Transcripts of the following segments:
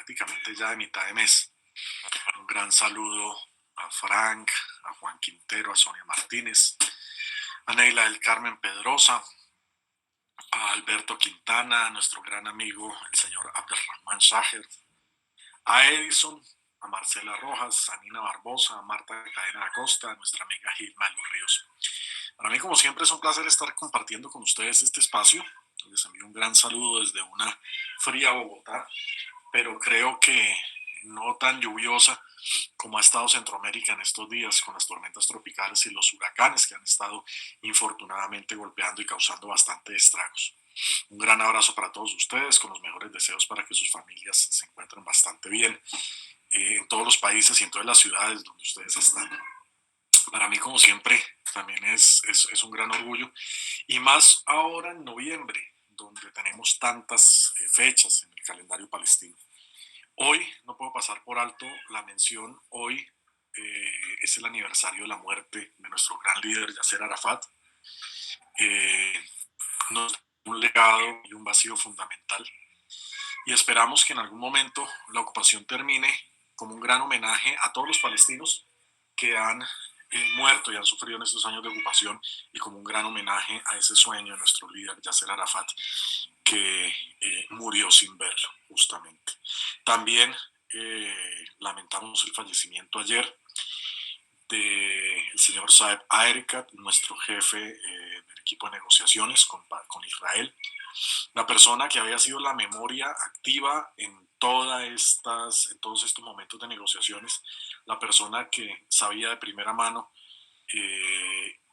prácticamente ya de mitad de mes. Un gran saludo a Frank, a Juan Quintero, a Sonia Martínez, a Neila del Carmen Pedrosa, a Alberto Quintana, a nuestro gran amigo el señor Abdelrahman Shaher, a Edison, a Marcela Rojas, a Nina Barbosa, a Marta Cadena Acosta, a nuestra amiga Gilma de los Ríos. Para mí, como siempre, es un placer estar compartiendo con ustedes este espacio. Les envío un gran saludo desde una fría Bogotá, pero creo que no tan lluviosa como ha estado Centroamérica en estos días con las tormentas tropicales y los huracanes que han estado infortunadamente golpeando y causando bastante estragos. Un gran abrazo para todos ustedes, con los mejores deseos para que sus familias se encuentren bastante bien en todos los países y en todas las ciudades donde ustedes están. Para mí, como siempre, también es un gran orgullo, y más ahora en noviembre, donde tenemos tantas fechas en el calendario palestino. Hoy no puedo pasar por alto la mención. Hoy es el aniversario de la muerte de nuestro gran líder Yasser Arafat. Eh, nos da un legado y un vacío fundamental, y esperamos que en algún momento la ocupación termine como un gran homenaje a todos los palestinos que han muerto y han sufrido en estos años de ocupación, y como un gran homenaje a ese sueño de nuestro líder Yasser Arafat, que murió sin verlo, justamente. También lamentamos el fallecimiento ayer del señor Saeb Erekat, nuestro jefe del equipo de negociaciones con Israel, la persona que había sido la memoria activa en en todos estos momentos de negociaciones, la persona que sabía de primera mano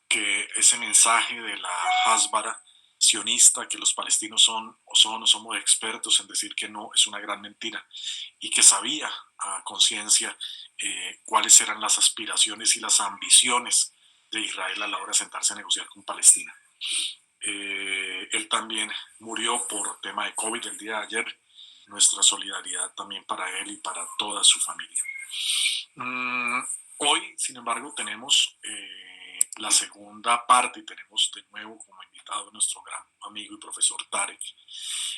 que ese mensaje de la Hasbara sionista, que los palestinos son o somos expertos en decir que no, es una gran mentira, y que sabía a conciencia cuáles eran las aspiraciones y las ambiciones de Israel a la hora de sentarse a negociar con Palestina. Él también murió por tema de COVID el día de ayer. Nuestra solidaridad también para él y para toda su familia. Hoy, sin embargo, tenemos la segunda parte, y tenemos de nuevo como invitado a nuestro gran amigo y profesor Tarek.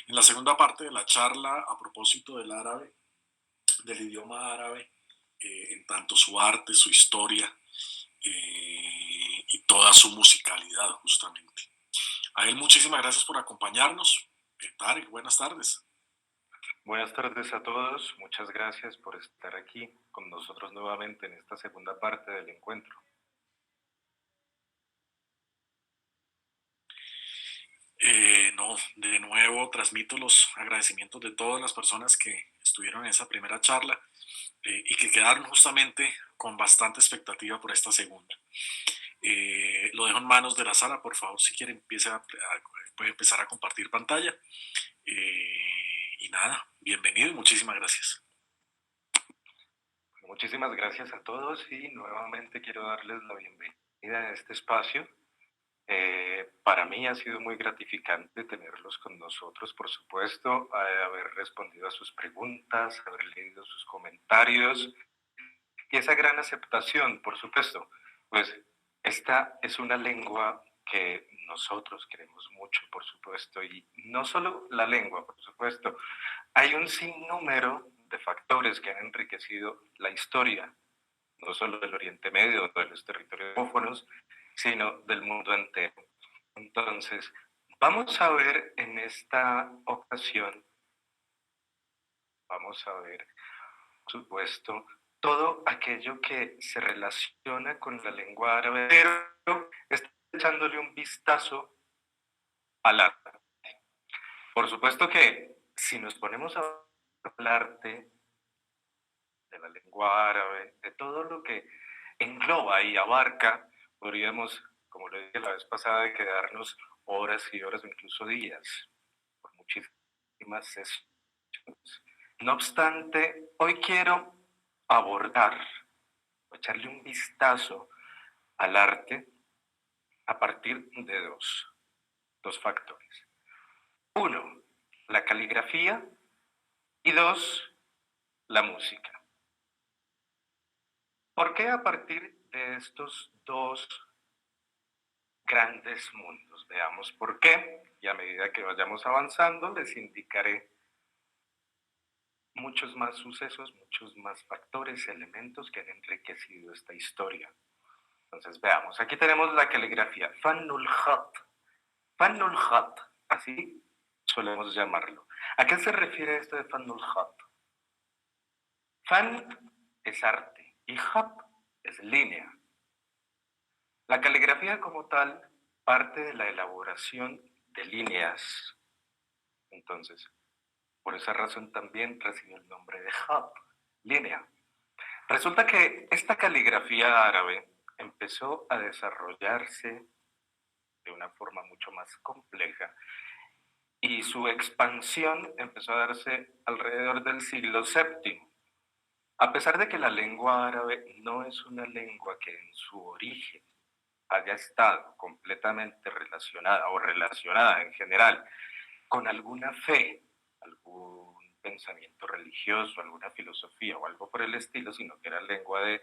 En la segunda parte de la charla, a propósito del árabe, del idioma árabe, en tanto su arte, su historia y toda su musicalidad, justamente. A él, muchísimas gracias por acompañarnos. Tarek, buenas tardes. Buenas tardes a todos, muchas gracias por estar aquí con nosotros nuevamente en esta segunda parte del encuentro. No, de nuevo transmito los agradecimientos de todas las personas que estuvieron en esa primera charla y que quedaron justamente con bastante expectativa por esta segunda. Lo dejo en manos de la sala, por favor, si quiere puede empezar a compartir pantalla. Y nada, bienvenido y muchísimas gracias. Muchísimas gracias a todos y nuevamente quiero darles la bienvenida a este espacio. Para mí ha sido muy gratificante tenerlos con nosotros, por supuesto, haber respondido a sus preguntas, haber leído sus comentarios y esa gran aceptación, por supuesto. Pues esta es una lengua que nosotros queremos mucho, por supuesto, y no solo la lengua, por supuesto. Hay un sinnúmero de factores que han enriquecido la historia, no solo del Oriente Medio, de los territorios homófonos, sino del mundo entero. Entonces, vamos a ver en esta ocasión, vamos a ver, por supuesto, todo aquello que se relaciona con la lengua árabe, pero está echándole un vistazo al arte. Por supuesto que si nos ponemos a hablarte de la lengua árabe, de todo lo que engloba y abarca, podríamos, como lo dije la vez pasada, quedarnos horas y horas o incluso días, por muchísimas sesiones. No obstante, hoy quiero abordar, o echarle un vistazo al arte a partir de dos factores. Uno, la caligrafía, y dos, la música. ¿Por qué a partir de estos dos grandes mundos? Veamos por qué, y a medida que vayamos avanzando les indicaré muchos más sucesos, muchos más factores, elementos que han enriquecido esta historia. Entonces veamos, aquí tenemos la caligrafía, Fannul Khat. Fannul Khat, así solemos llamarlo. ¿A qué se refiere esto de Fannul Khat? Fan es arte y Khat es línea. La caligrafía como tal parte de la elaboración de líneas. Entonces, por esa razón también recibe el nombre de Khat, línea. Resulta que esta caligrafía árabe empezó a desarrollarse de una forma mucho más compleja y su expansión empezó a darse alrededor del siglo VII. A pesar de que la lengua árabe no es una lengua que en su origen haya estado completamente relacionada o relacionada en general con alguna fe, algún pensamiento religioso, alguna filosofía o algo por el estilo, sino que era lengua de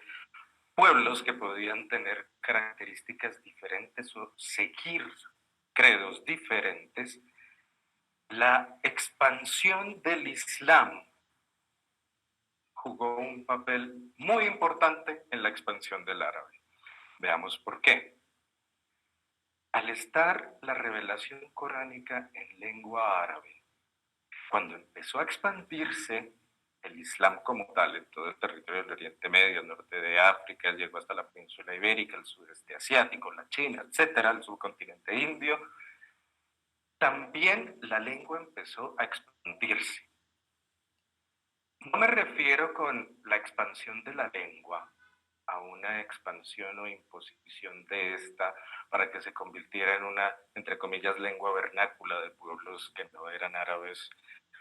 pueblos que podían tener características diferentes o seguir credos diferentes, la expansión del Islam jugó un papel muy importante en la expansión del árabe. Veamos por qué. Al estar la revelación coránica en lengua árabe, cuando empezó a expandirse el Islam como tal en todo el territorio del Oriente Medio, el norte de África, llegó hasta la península ibérica, el sudeste asiático, la China, etcétera, el subcontinente indio, también la lengua empezó a expandirse. No me refiero con la expansión de la lengua a una expansión o imposición de esta para que se convirtiera en una, entre comillas, lengua vernácula de pueblos que no eran árabes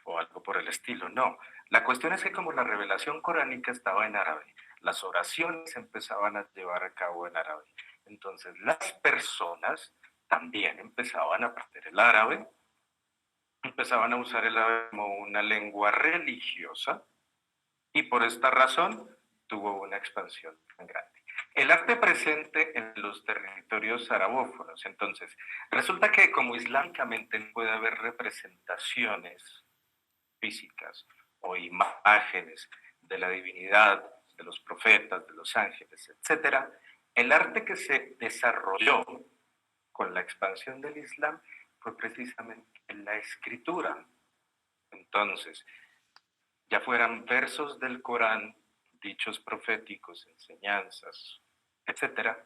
o algo por el estilo. No, la cuestión es que como la revelación coránica estaba en árabe, las oraciones se empezaban a llevar a cabo en árabe. Entonces las personas también empezaban a aprender el árabe, empezaban a usar el árabe como una lengua religiosa y por esta razón tuvo una expansión tan grande. El arte presente en los territorios arabófonos, entonces, resulta que como islámicamente no puede haber representaciones físicas o imágenes de la divinidad, de los profetas, de los ángeles, etcétera, el arte que se desarrolló con la expansión del Islam fue precisamente la escritura. Entonces, ya fueran versos del Corán, dichos proféticos, enseñanzas, etcétera,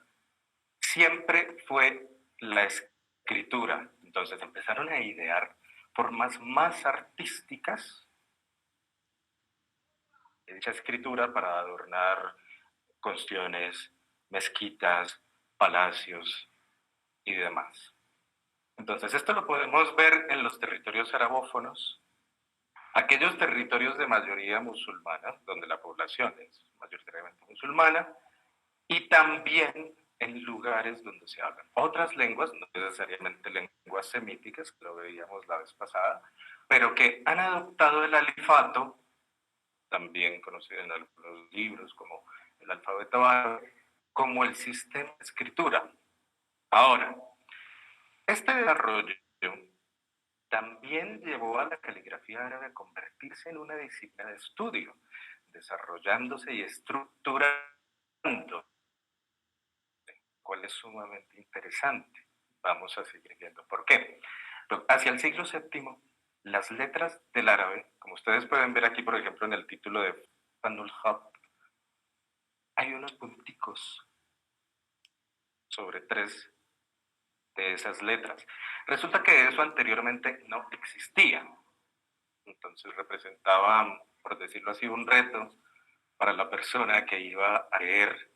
siempre fue la escritura. Entonces empezaron a idear formas más artísticas de dicha escritura para adornar cuestiones, mezquitas, palacios y demás. Entonces esto lo podemos ver en los territorios arabófonos, aquellos territorios de mayoría musulmana, donde la población es mayoritariamente musulmana, y también en lugares donde se hablan otras lenguas, no necesariamente lenguas semíticas, que lo veíamos la vez pasada, pero que han adoptado el alifato, también conocido en algunos libros como el alfabeto árabe, como el sistema de escritura. Ahora, este desarrollo también llevó a la caligrafía árabe a convertirse en una disciplina de estudio, desarrollándose y estructurando, cual es sumamente interesante. Vamos a seguir viendo por qué. Hacia el siglo VII, las letras del árabe, como ustedes pueden ver aquí, por ejemplo, en el título de Fanul Hab, hay unos punticos sobre tres de esas letras. Resulta que eso anteriormente no existía. Entonces representaba, por decirlo así, un reto para la persona que iba a querer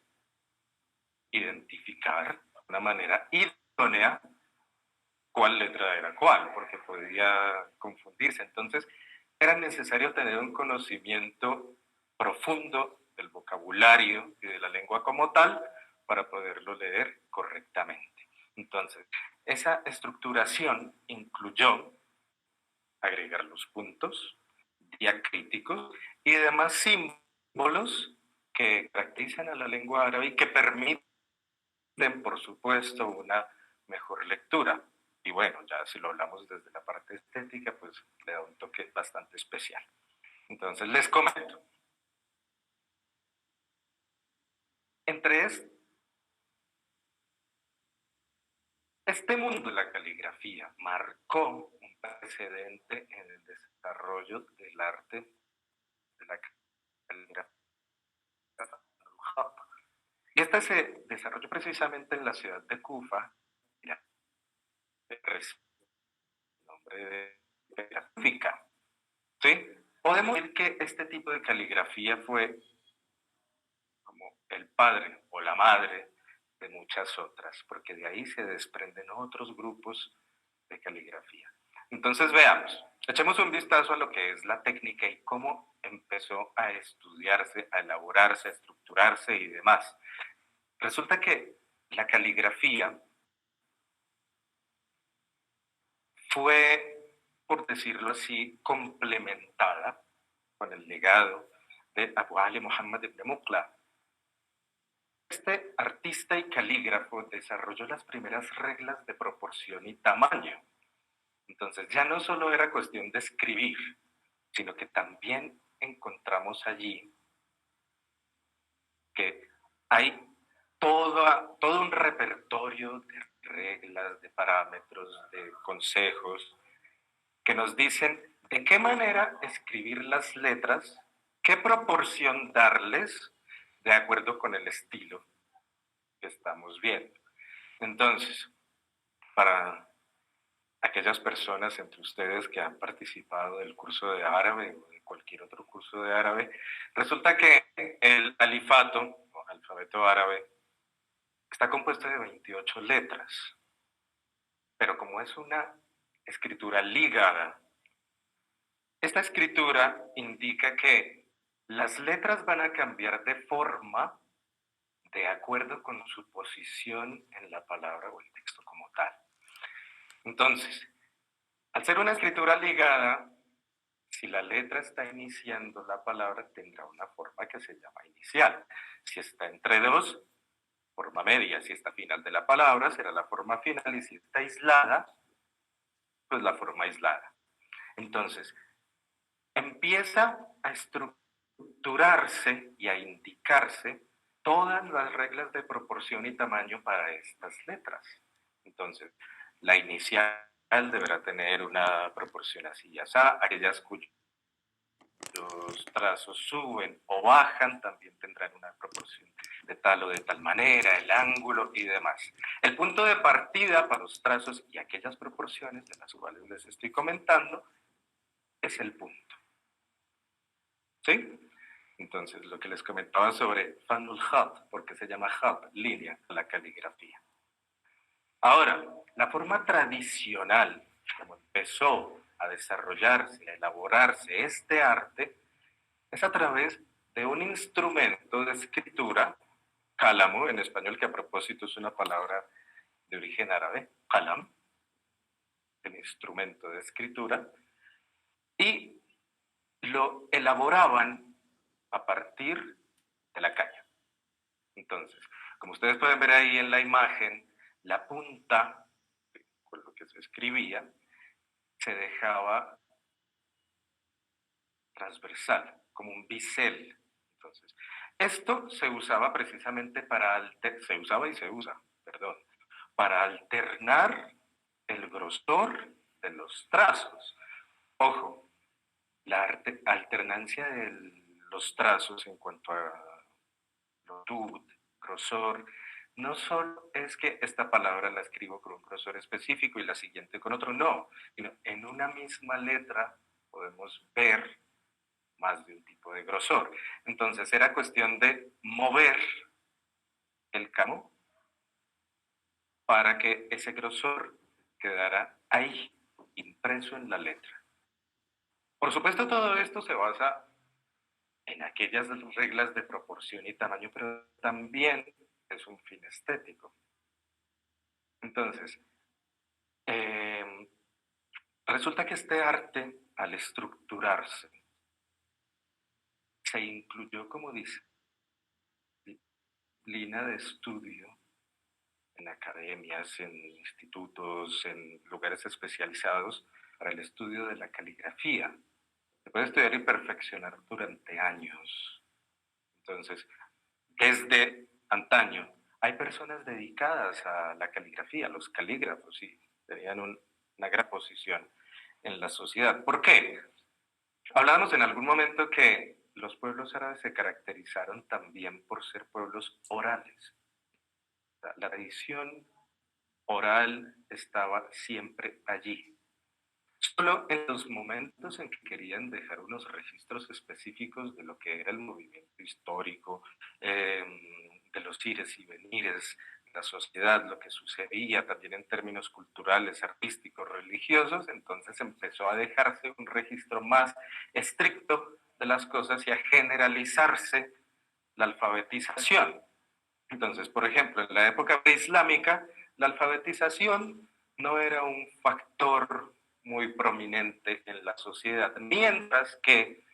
identificar de una manera idónea cuál letra era cuál, porque podía confundirse. Entonces era necesario tener un conocimiento profundo del vocabulario y de la lengua como tal para poderlo leer correctamente. Entonces, esa estructuración incluyó agregar los puntos diacríticos y demás símbolos que caracterizan a la lengua árabe y que permiten, por supuesto, una mejor lectura. Y bueno, ya si lo hablamos desde la parte estética, pues le da un toque bastante especial. Entonces les comento. Entre este mundo de la caligrafía marcó un precedente en el desarrollo del arte de la caligrafía. Y este se desarrolló precisamente en la ciudad de Kufa, mira, el nombre de caligrafía. ¿Sí? Podemos decir que este tipo de caligrafía fue como el padre o la madre de muchas otras, porque de ahí se desprenden otros grupos de caligrafía. Entonces veamos, echemos un vistazo a lo que es la técnica y cómo empezó a estudiarse, a elaborarse, a estructurarse y demás. Resulta que la caligrafía fue, por decirlo así, complementada con el legado de Abu Ali Muhammad ibn Muqla. Este artista y calígrafo desarrolló las primeras reglas de proporción y tamaño. Entonces ya no solo era cuestión de escribir, sino que también encontramos allí que hay todo un repertorio de reglas, de parámetros, de consejos que nos dicen de qué manera escribir las letras, qué proporción darles de acuerdo con el estilo que estamos viendo. Entonces, para aquellas personas entre ustedes que han participado del curso de árabe o de cualquier otro curso de árabe, resulta que el alifato o alfabeto árabe está compuesto de 28 letras, pero como es una escritura ligada, esta escritura indica que las letras van a cambiar de forma de acuerdo con su posición en la palabra o el texto como tal. Entonces, al ser una escritura ligada, si la letra está iniciando la palabra, tendrá una forma que se llama inicial. Si está entre dos, forma media. Si está al final de la palabra, será la forma final. Y si está aislada, pues la forma aislada. Entonces, empieza a estructurarse y a indicarse todas las reglas de proporción y tamaño para estas letras. Entonces, la inicial deberá tener una proporción así, ya sea aquellas cuyos trazos suben o bajan también tendrán una proporción de tal o de tal manera, el ángulo y demás. El punto de partida para los trazos y aquellas proporciones de las cuales les estoy comentando es el punto. ¿Sí? Entonces, lo que les comentaba sobre Fanul Khat, porque se llama Khat, línea, la caligrafía. Ahora, la forma tradicional, como empezó a desarrollarse, a elaborarse este arte, es a través de un instrumento de escritura, cálamo en español, que a propósito es una palabra de origen árabe, calam, el instrumento de escritura, y lo elaboraban a partir de la caña. Entonces, como ustedes pueden ver ahí en la imagen, la punta con lo que se escribía se dejaba transversal, como un bisel. Entonces, esto se usaba precisamente se usaba y se usa, perdón, para alternar el grosor de los trazos. Ojo, la alternancia de los trazos en cuanto a longitud, grosor, no solo es que esta palabra la escribo con un grosor específico y la siguiente con otro, no, sino en una misma letra podemos ver más de un tipo de grosor. Entonces era cuestión de mover el camo para que ese grosor quedara ahí, impreso en la letra. Por supuesto, todo esto se basa en aquellas reglas de proporción y tamaño, pero también es un fin estético. Entonces, resulta que este arte, al estructurarse, se incluyó como disciplina de estudio en academias, en institutos, en lugares especializados para el estudio de la caligrafía. Se puede estudiar y perfeccionar durante años. Entonces, desde antaño, hay personas dedicadas a la caligrafía, los calígrafos, y tenían una gran posición en la sociedad. ¿Por qué? Hablábamos en algún momento que los pueblos árabes se caracterizaron también por ser pueblos orales. La tradición oral estaba siempre allí. Solo en los momentos en que querían dejar unos registros específicos de lo que era el movimiento histórico, de los ires y venires, la sociedad, lo que sucedía también en términos culturales, artísticos, religiosos, entonces empezó a dejarse un registro más estricto de las cosas y a generalizarse la alfabetización. Entonces, por ejemplo, en la época preislámica, la alfabetización no era un factor muy prominente en la sociedad, mientras que,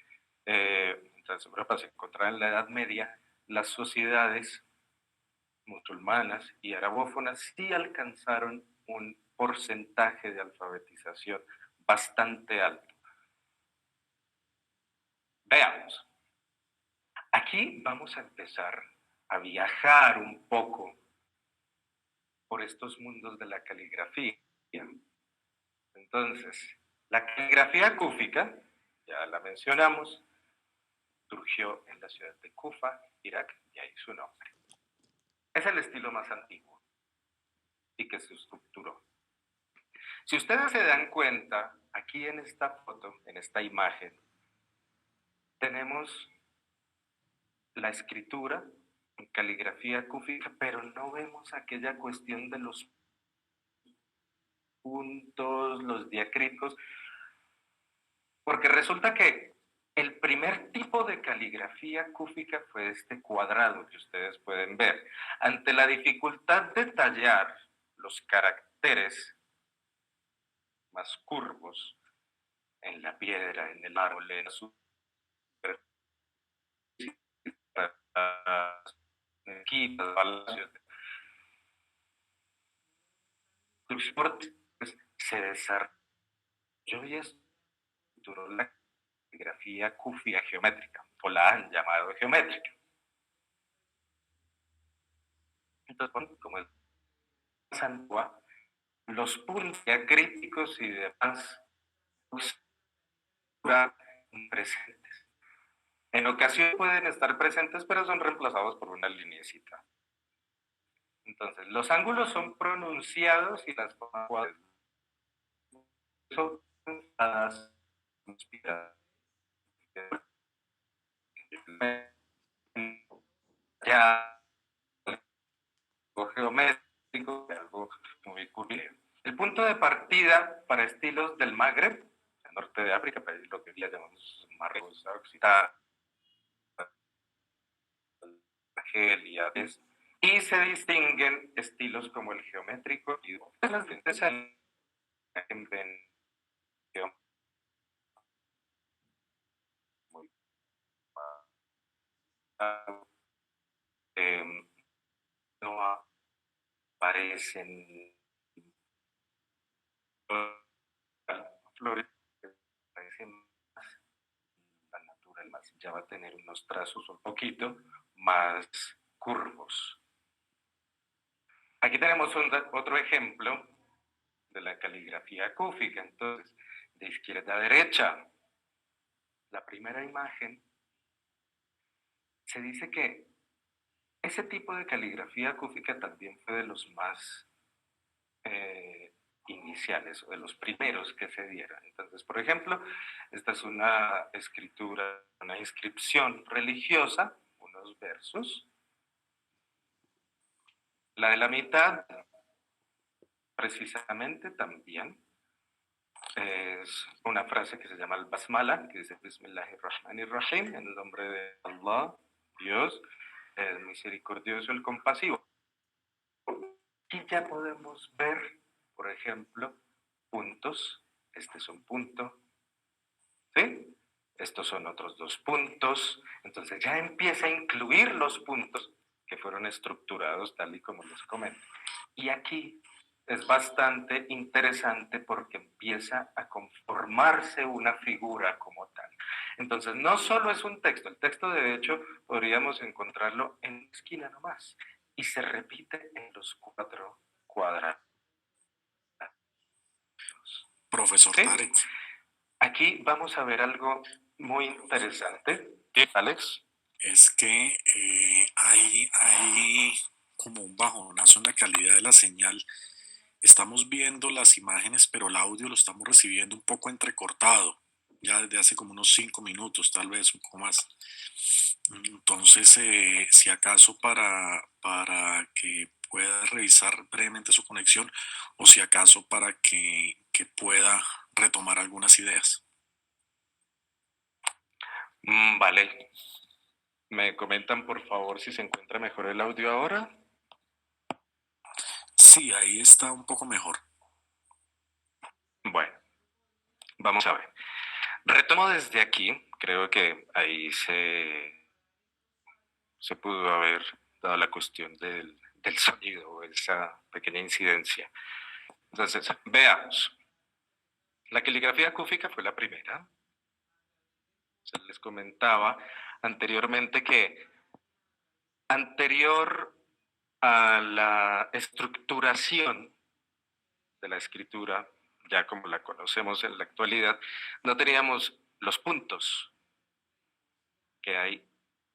mientras Europa se encontraba en la Edad Media, las sociedades musulmanas y arabófonas sí alcanzaron un porcentaje de alfabetización bastante alto. Veamos, aquí vamos a empezar a viajar un poco por estos mundos de la caligrafía. Entonces, la caligrafía cúfica, ya la mencionamos, surgió en la ciudad de Kufa, Irak, y ahí su nombre. Es el estilo más antiguo y que se estructuró. Si ustedes se dan cuenta, aquí en esta foto, en esta imagen, tenemos la escritura en caligrafía cúfica, pero no vemos aquella cuestión de los puntos, los diacríticos, porque resulta que el primer tipo de caligrafía cúfica fue este cuadrado que ustedes pueden ver. Ante la dificultad de tallar los caracteres más curvos en la piedra, en el árbol, en la superficie, palacios, pues, se desarrolló y estructuró la caligrafía cúfica geométrica, o la han llamado geométrica. Entonces, como es antigua, los puntos diacríticos y demás presentes. En ocasiones pueden estar presentes, pero son reemplazados por una lineecita. Entonces, los ángulos son pronunciados y las formas son ya algo geométrico, algo muy curvilíneo. El punto de partida para estilos del Magreb, el norte de África, lo que ya llamamos Marruecos, Occitania, Argelia, y se distinguen estilos como el geométrico y las diferentes no aparecen flores, parecen más la natural, más ya va a tener unos trazos un poquito más curvos. Aquí tenemos otro ejemplo de la caligrafía cúfica. Entonces, de izquierda a derecha, la primera imagen, se dice que ese tipo de caligrafía cúfica también fue de los más iniciales o de los primeros que se dieron. Entonces, por ejemplo, esta es una escritura, una inscripción religiosa, unos versos. La de la mitad, precisamente también, es una frase que se llama el Basmala, que dice Bismillahirrahmanirrahim, en el nombre de Allah, Dios, el misericordioso, el compasivo. Y ya podemos ver, por ejemplo, puntos. Este es un punto, ¿sí? Estos son otros dos puntos. Entonces ya empieza a incluir los puntos que fueron estructurados tal y como les comento. Y aquí es bastante interesante porque empieza a conformarse una figura como tal. Entonces, no solo es un texto, el texto de hecho podríamos encontrarlo en una esquina nomás y se repite en los 4 cuadrados. Profesor ¿Sí? Tarek, Aquí vamos a ver algo muy interesante. ¿Sí, Alex? es que hay como un bajonazo en la calidad de la señal. Estamos viendo las imágenes, pero el audio lo estamos recibiendo un poco entrecortado, ya desde hace como unos 5 minutos, tal vez un poco más. Entonces, si acaso para que pueda revisar brevemente su conexión o si acaso para que pueda retomar algunas ideas. Vale. ¿Me comentan por favor si se encuentra mejor el audio ahora? Sí, ahí está un poco mejor. Bueno, vamos a ver. Retomo desde aquí. Creo que ahí se pudo haber dado la cuestión del sonido o esa pequeña incidencia. Entonces, veamos. La caligrafía cúfica fue la primera. Se les comentaba anteriormente que anterior a la estructuración de la escritura, ya como la conocemos en la actualidad, no teníamos los puntos que hay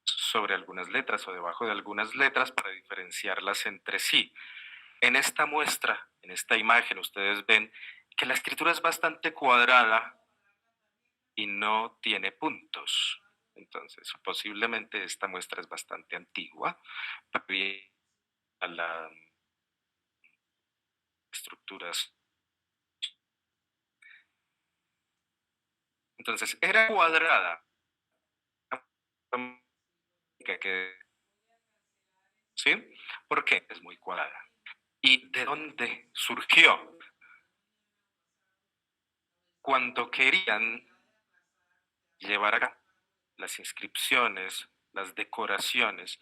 sobre algunas letras o debajo de algunas letras para diferenciarlas entre sí. En esta muestra, en esta imagen, ustedes ven que la escritura es bastante cuadrada y no tiene puntos. Entonces, posiblemente esta muestra es bastante antigua, previa a las estructuras. Entonces, era cuadrada. Que, ¿Sí? ¿Por qué? Es muy cuadrada. ¿Y de dónde surgió? Cuando querían llevar a cabo las inscripciones, las decoraciones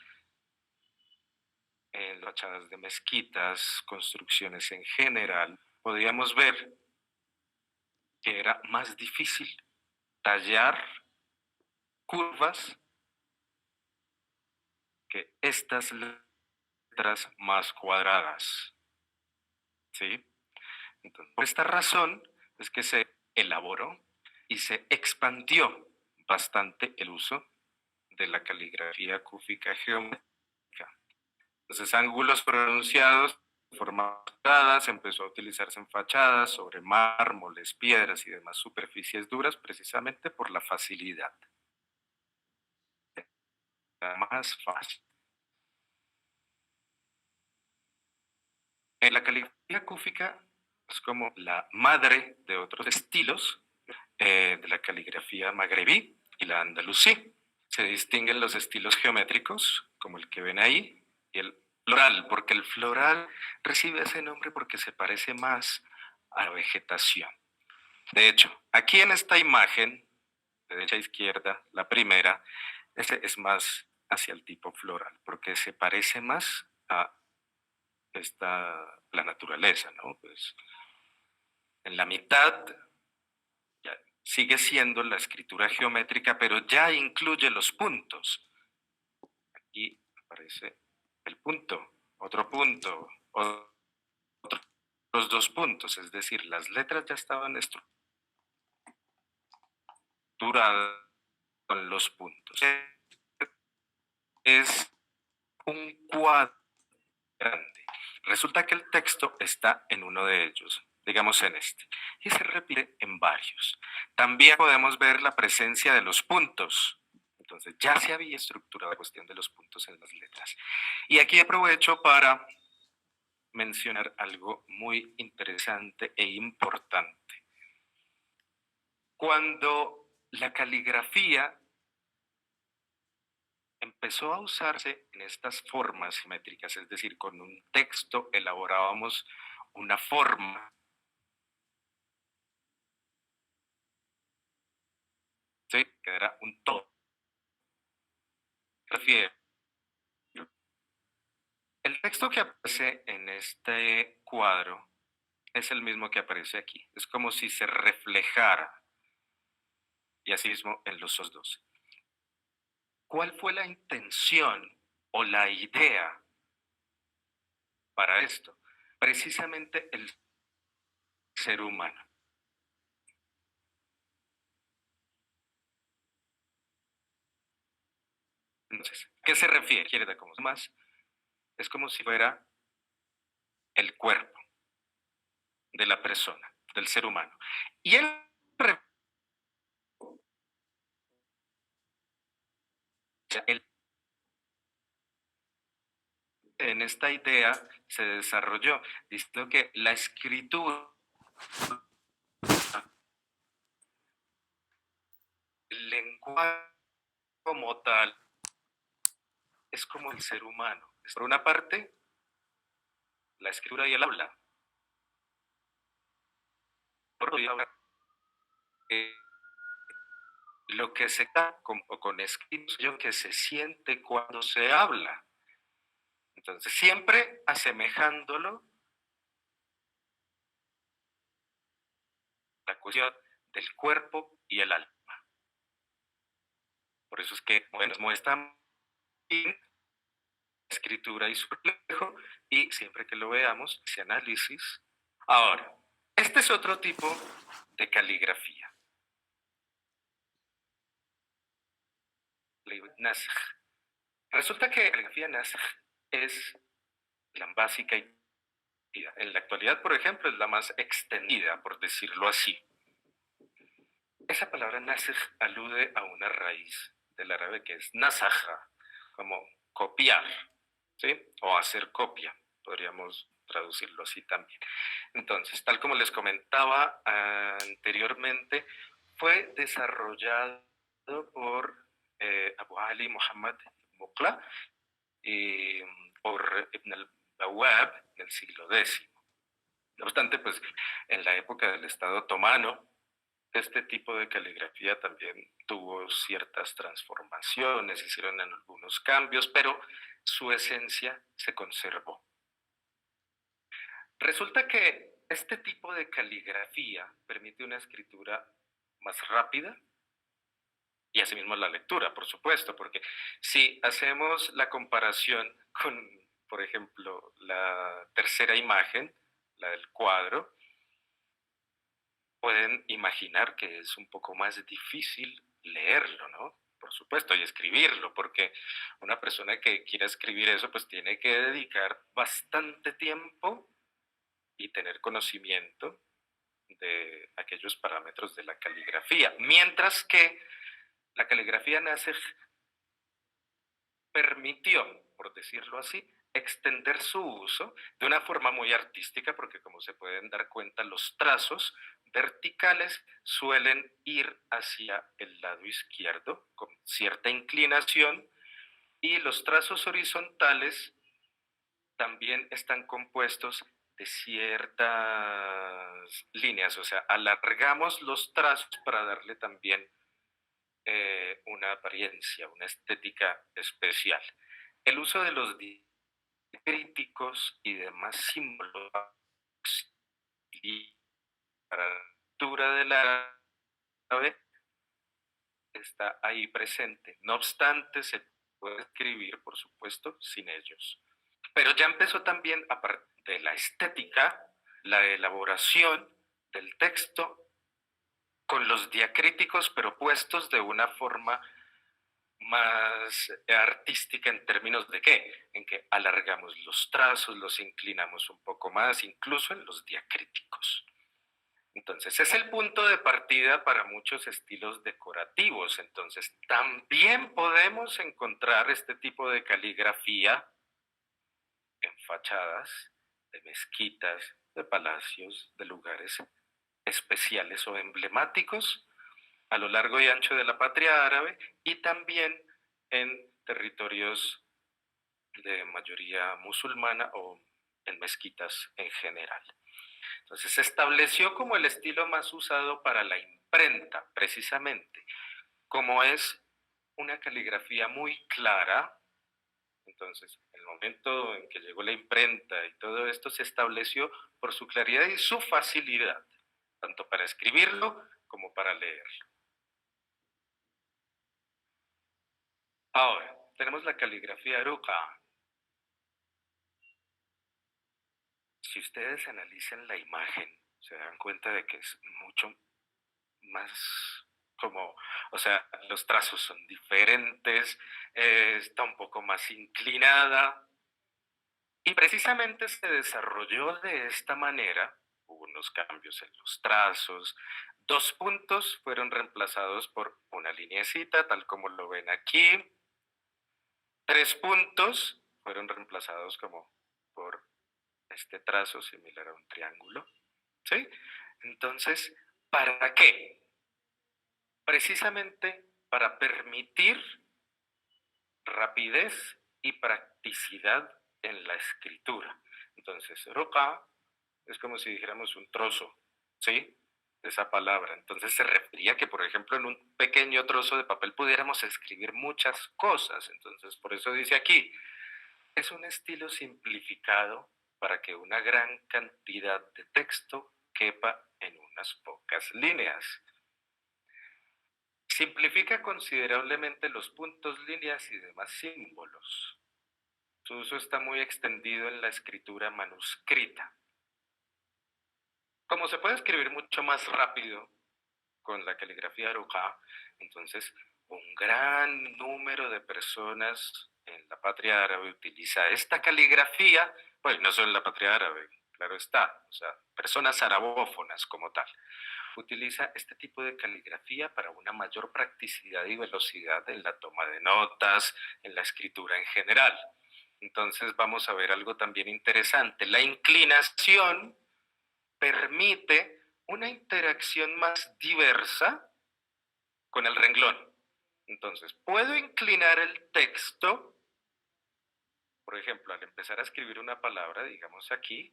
en las fachadas de mezquitas, construcciones en general, podíamos ver que era más difícil tallar curvas que estas letras más cuadradas. ¿Sí? Entonces, por esta razón es que se elaboró y se expandió bastante el uso de la caligrafía cúfica geométrica. Entonces, ángulos pronunciados, formas cuadradas, empezó a utilizarse en fachadas, sobre mármoles, piedras y demás superficies duras, precisamente por la facilidad. Era más fácil. En la caligrafía cúfica es como la madre de otros estilos de la caligrafía magrebí y la andalusí. Se distinguen los estilos geométricos, como el que ven ahí, y el floral, porque el floral recibe ese nombre porque se parece más a la vegetación. De hecho, aquí en esta imagen, de derecha a izquierda, la primera, ese es más hacia el tipo floral, porque se parece más a la naturaleza, ¿no? Pues en la mitad ya sigue siendo la escritura geométrica, pero ya incluye los puntos. Aquí aparece el punto, otro punto, otros 2 puntos, es decir, las letras ya estaban estructuradas con los puntos. Es un cuadro grande. Resulta que el texto está en uno de ellos, digamos en este, y se repite en varios. También podemos ver la presencia de los puntos. Entonces ya se había estructurado la cuestión de los puntos en las letras. Y aquí aprovecho para mencionar algo muy interesante e importante. Cuando la caligrafía empezó a usarse en estas formas simétricas, es decir, con un texto elaborábamos una forma, ¿sí? Que era un todo. El texto que aparece en este cuadro es el mismo que aparece aquí. Es como si se reflejara, y así mismo en los otros dos. ¿Cuál fue la intención o la idea para esto? Precisamente el ser humano. Entonces, ¿qué se refiere? Quiere dar como más, es como si fuera el cuerpo de la persona, del ser humano. Y en esta idea se desarrolló, diciendo que la escritura, el lenguaje como tal, es como el ser humano. Por una parte, la escritura y el habla. Por otra, eh, lo que se da con escritos, lo que se siente cuando se habla. Entonces, siempre asemejándolo a la cuestión del cuerpo y el alma. Por eso es que, bueno, muestra escritura y su reflejo, y siempre que lo veamos, ese análisis. Ahora, este es otro tipo de caligrafía. Resulta que la caligrafía Nasj es la básica y en la actualidad, por ejemplo, es la más extendida, por decirlo así. Esa palabra nasj alude a una raíz del árabe que es nasaja, como copiar, ¿sí? O hacer copia, podríamos traducirlo así también. Entonces, tal como les comentaba anteriormente, fue desarrollado por Abu Ali Muhammad Muqla y por Ibn al-Bawab en el siglo X. No obstante, pues en la época del Estado otomano, este tipo de caligrafía también tuvo ciertas transformaciones, hicieron algunos cambios, pero su esencia se conservó. Resulta que este tipo de caligrafía permite una escritura más rápida y asimismo la lectura, por supuesto, porque si hacemos la comparación con, por ejemplo, la tercera imagen, la del cuadro, pueden imaginar que es un poco más difícil leerlo, ¿no? Por supuesto, y escribirlo, porque una persona que quiera escribir eso, pues tiene que dedicar bastante tiempo y tener conocimiento de aquellos parámetros de la caligrafía. Mientras que la caligrafía Nasr permitió, por decirlo así, extender su uso de una forma muy artística, porque como se pueden dar cuenta, los trazos verticales suelen ir hacia el lado izquierdo con cierta inclinación y los trazos horizontales también están compuestos de ciertas líneas, o sea, alargamos los trazos para darle también una apariencia, una estética especial. El uso de los críticos y demás símbolos para la lectura del árabe está ahí presente. No obstante, se puede escribir, por supuesto, sin ellos. Pero ya empezó también, aparte de la estética, la elaboración del texto con los diacríticos, pero puestos de una forma más artística en términos de qué, en que alargamos los trazos, los inclinamos un poco más, incluso en los diacríticos. Entonces, es el punto de partida para muchos estilos decorativos. Entonces, también podemos encontrar este tipo de caligrafía en fachadas de mezquitas, de palacios, de lugares especiales o emblemáticos a lo largo y ancho de la patria árabe y también en territorios de mayoría musulmana o en mezquitas en general. Entonces se estableció como el estilo más usado para la imprenta, precisamente, como es una caligrafía muy clara, Entonces, el momento en que llegó la imprenta y todo esto se estableció por su claridad y su facilidad, tanto para escribirlo como para leerlo. Ahora, tenemos la caligrafía Aruka. Si ustedes analizan la imagen, se dan cuenta de que es mucho más como, o sea, los trazos son diferentes, está un poco más inclinada y precisamente se desarrolló de esta manera. Hubo unos cambios en los trazos, 2 puntos fueron reemplazados por una lineecita, tal como lo ven aquí, 3 puntos fueron reemplazados como por este trazo similar a un triángulo, ¿sí? Entonces, ¿para qué? Precisamente para permitir rapidez y practicidad en la escritura. Entonces, roca es como si dijéramos un trozo, ¿sí? De esa palabra. Entonces se refería que, por ejemplo, en un pequeño trozo de papel pudiéramos escribir muchas cosas. Entonces, por eso dice aquí, es un estilo simplificado para que una gran cantidad de texto quepa en unas pocas líneas. Simplifica considerablemente los puntos, líneas y demás símbolos. Su uso está muy extendido en la escritura manuscrita. Como se puede escribir mucho más rápido con la caligrafía Aruja, entonces un gran número de personas en la patria árabe utiliza esta caligrafía, bueno, no solo en la patria árabe, claro está, o sea, personas arabófonas como tal, utiliza este tipo de caligrafía para una mayor practicidad y velocidad en la toma de notas, en la escritura en general. Entonces vamos a ver algo también interesante. La inclinación permite una interacción más diversa con el renglón. Entonces, puedo inclinar el texto, por ejemplo, al empezar a escribir una palabra, digamos aquí,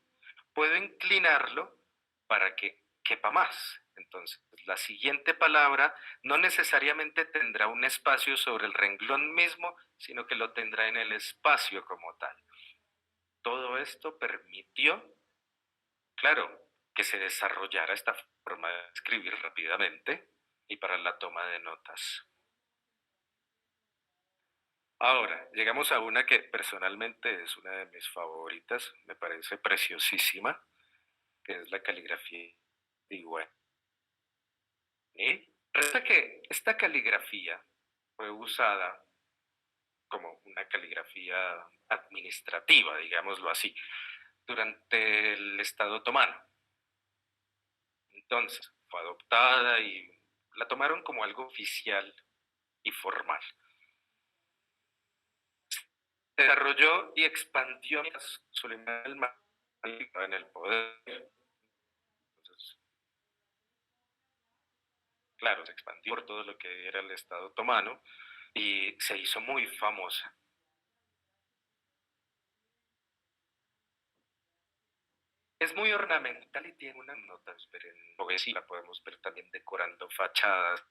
puedo inclinarlo para que quepa más. Entonces, la siguiente palabra no necesariamente tendrá un espacio sobre el renglón mismo, sino que lo tendrá en el espacio como tal. Todo esto permitió, claro, que se desarrollara esta forma de escribir rápidamente y para la toma de notas. Ahora, llegamos a una que personalmente es una de mis favoritas, me parece preciosísima, que es la caligrafía Diwan. ¿Y? Resulta que esta caligrafía fue usada como una caligrafía administrativa, digámoslo así, durante el Estado otomano. Entonces, fue adoptada y la tomaron como algo oficial y formal. Se desarrolló y expandió mientras Suleiman el estaba en el poder. Entonces, claro, se expandió por todo lo que era el Estado otomano y se hizo muy famosa. Es muy ornamental y tiene unas notas, pero en poesía la podemos ver también decorando fachadas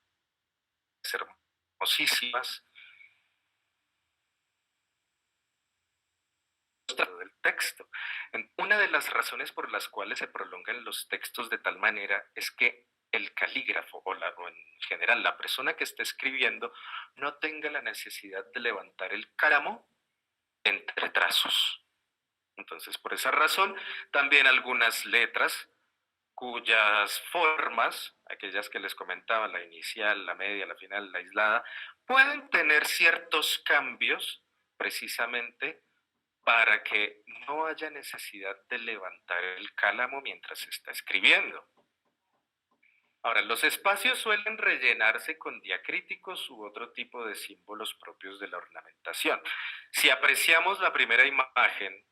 hermosísimas del texto. Una de las razones por las cuales se prolongan los textos de tal manera es que el calígrafo o en general la persona que está escribiendo no tenga la necesidad de levantar el cáramo entre trazos. Entonces, por esa razón, también algunas letras cuyas formas, aquellas que les comentaba, la inicial, la media, la final, la aislada, pueden tener ciertos cambios precisamente para que no haya necesidad de levantar el cálamo mientras se está escribiendo. Ahora, los espacios suelen rellenarse con diacríticos u otro tipo de símbolos propios de la ornamentación. Si apreciamos la primera imagen,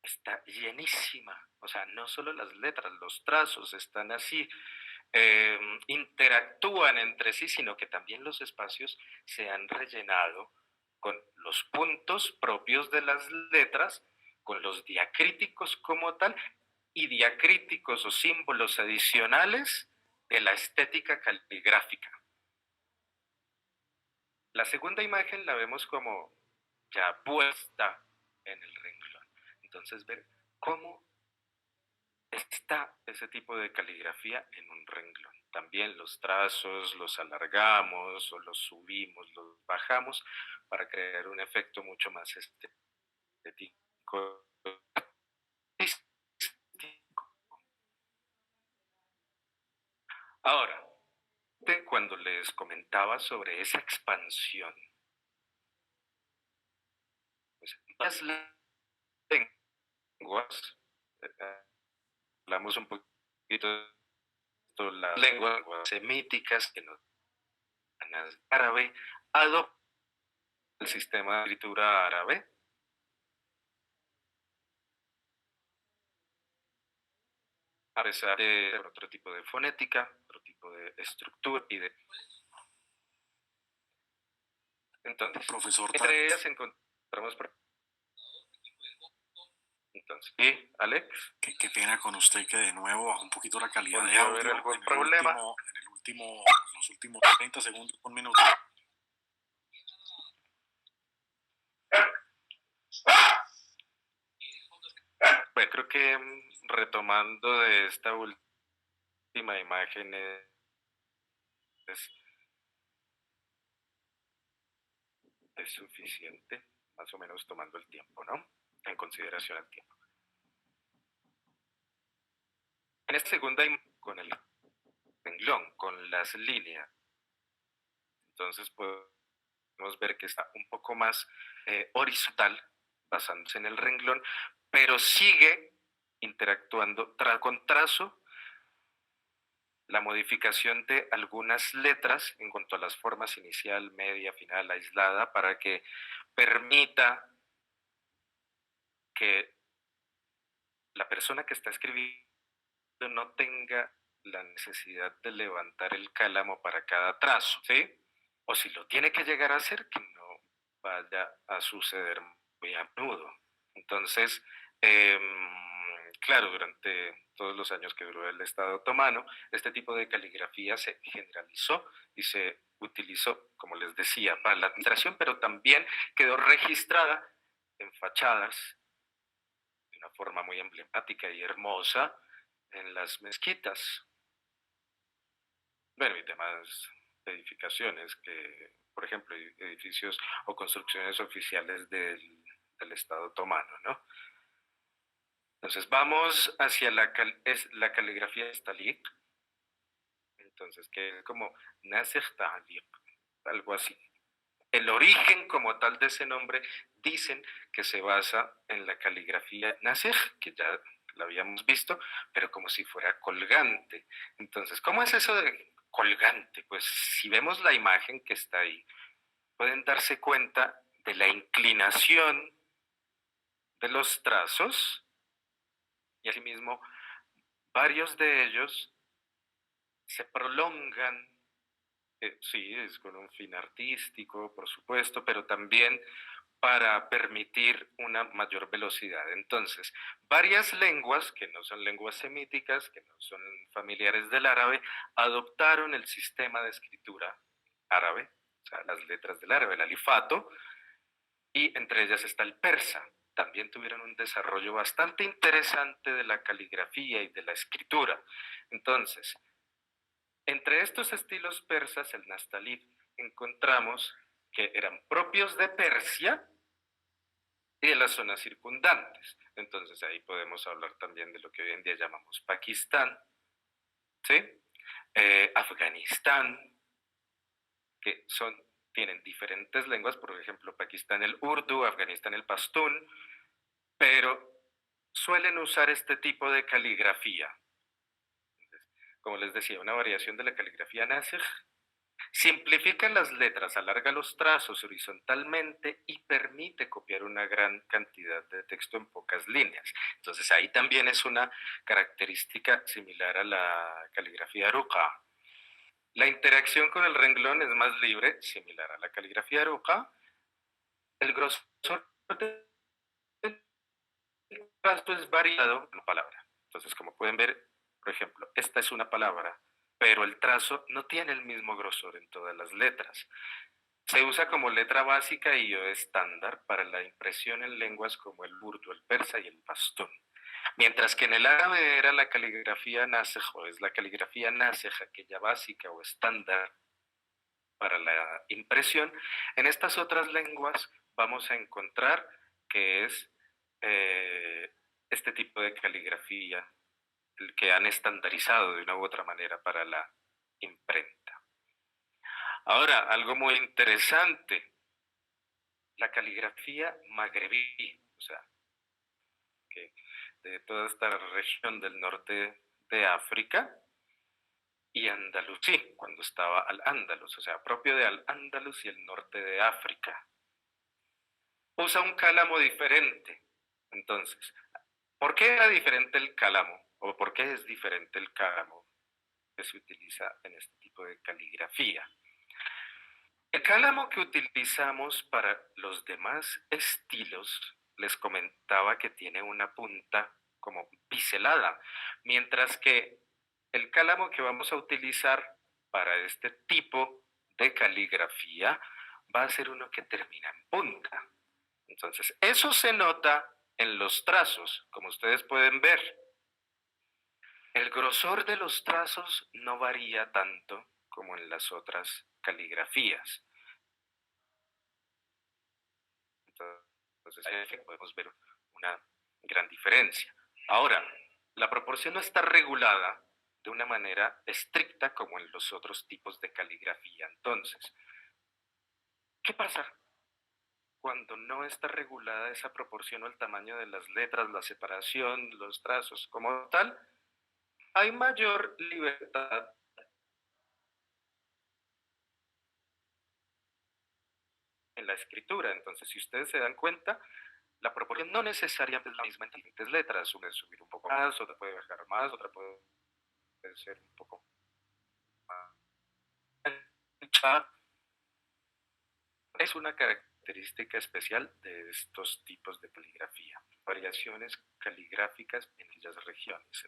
está llenísima. O sea, no solo las letras, los trazos están así, interactúan entre sí, sino que también los espacios se han rellenado con los puntos propios de las letras, con los diacríticos como tal, y diacríticos o símbolos adicionales de la estética caligráfica. La segunda imagen la vemos como ya puesta en el renglón. Entonces, ver cómo está ese tipo de caligrafía en un renglón. También los trazos los alargamos o los subimos, los bajamos para crear un efecto mucho más estético. Ahora, cuando les comentaba sobre esa expansión, pues las lenguas, hablamos un poquito de las lenguas semíticas que nos árabe, adopta el sistema de escritura árabe, a pesar de otro tipo de fonética, otro tipo de estructura y de... Entonces, Profesor entre ellas encontramos... Entonces, ¿y Alex? qué pena con usted que de nuevo bajó un poquito la calidad de ¿Volvió a haber audio algún en el problema? los últimos 30 segundos, un minuto. Bueno, creo que retomando de esta última imagen es suficiente, más o menos tomando el tiempo, ¿no? En consideración el tiempo. En esta segunda, con el renglón, con las líneas, entonces podemos ver que está un poco más horizontal, basándose en el renglón, pero sigue interactuando con trazo, la modificación de algunas letras en cuanto a las formas inicial, media, final, aislada, para que permita que la persona que está escribiendo no tenga la necesidad de levantar el cálamo para cada trazo, ¿sí? O si lo tiene que llegar a hacer, que no vaya a suceder muy a menudo. Entonces, claro, durante todos los años que duró el Estado otomano, este tipo de caligrafía se generalizó y se utilizó, como les decía, para la administración, pero también quedó registrada en fachadas de una forma muy emblemática y hermosa en las mezquitas. Bueno, y demás edificaciones que, por ejemplo, edificios o construcciones oficiales del Estado otomano, ¿no? Entonces vamos hacia la caligrafía estaliq, entonces que es como Nasir Taliq, algo así. El origen como tal de ese nombre dicen que se basa en la caligrafía Nasir, que ya la habíamos visto, pero como si fuera colgante. Entonces, ¿cómo es eso de colgante? Pues si vemos la imagen que está ahí, pueden darse cuenta de la inclinación de los trazos y asimismo varios de ellos se prolongan. Sí, es con un fin artístico, por supuesto, pero también para permitir una mayor velocidad. Entonces, varias lenguas, que no son lenguas semíticas, que no son familiares del árabe, adoptaron el sistema de escritura árabe, o sea, las letras del árabe, el alifato, y entre ellas está el persa. También tuvieron un desarrollo bastante interesante de la caligrafía y de la escritura. Entonces, entre estos estilos persas, el nastalid, encontramos que eran propios de Persia y de las zonas circundantes. Entonces ahí podemos hablar también de lo que hoy en día llamamos Pakistán, ¿sí? Afganistán, que tienen diferentes lenguas, por ejemplo, Pakistán el urdu, Afganistán el pastún, pero suelen usar este tipo de caligrafía. Entonces, como les decía, una variación de la caligrafía nasikh. Simplifica las letras, alarga los trazos horizontalmente y permite copiar una gran cantidad de texto en pocas líneas. Entonces ahí también es una característica similar a la caligrafía Aruqa. La interacción con el renglón es más libre, similar a la caligrafía Aruqa. El grosor del trazo es variado en la palabra. Entonces, como pueden ver, por ejemplo, esta es una palabra, pero el trazo no tiene el mismo grosor en todas las letras. Se usa como letra básica y o estándar para la impresión en lenguas como el urdu, el persa y el pastún. Mientras que en el árabe era la caligrafía nasikh, o es la caligrafía nasikh, aquella básica o estándar para la impresión, en estas otras lenguas vamos a encontrar que es eh, este tipo de caligrafía el que han estandarizado de una u otra manera para la imprenta. Ahora, algo muy interesante, la caligrafía magrebí, o sea, que de toda esta región del norte de África, y andalusí, cuando estaba Al-Ándalus, o sea, propio de Al-Ándalus y el norte de África. Usa un cálamo diferente. Entonces, ¿por qué era diferente el cálamo? ¿O por qué es diferente el cálamo que se utiliza en este tipo de caligrafía? El cálamo que utilizamos para los demás estilos, les comentaba que tiene una punta como biselada, mientras que el cálamo que vamos a utilizar para este tipo de caligrafía va a ser uno que termina en punta. Entonces, eso se nota en los trazos, como ustedes pueden ver. El grosor de los trazos no varía tanto como en las otras caligrafías. Entonces, ahí podemos ver una gran diferencia. Ahora, la proporción no está regulada de una manera estricta como en los otros tipos de caligrafía. Entonces, ¿qué pasa cuando no está regulada esa proporción o el tamaño de las letras, la separación, los trazos como tal? Hay mayor libertad en la escritura. Entonces, si ustedes se dan cuenta, la proporción no necesariamente es la misma en diferentes letras. Una es subir un poco más, otra puede bajar más, otra puede ser un poco más ancha. Es una característica especial de estos tipos de caligrafía. Variaciones caligráficas en aquellas regiones.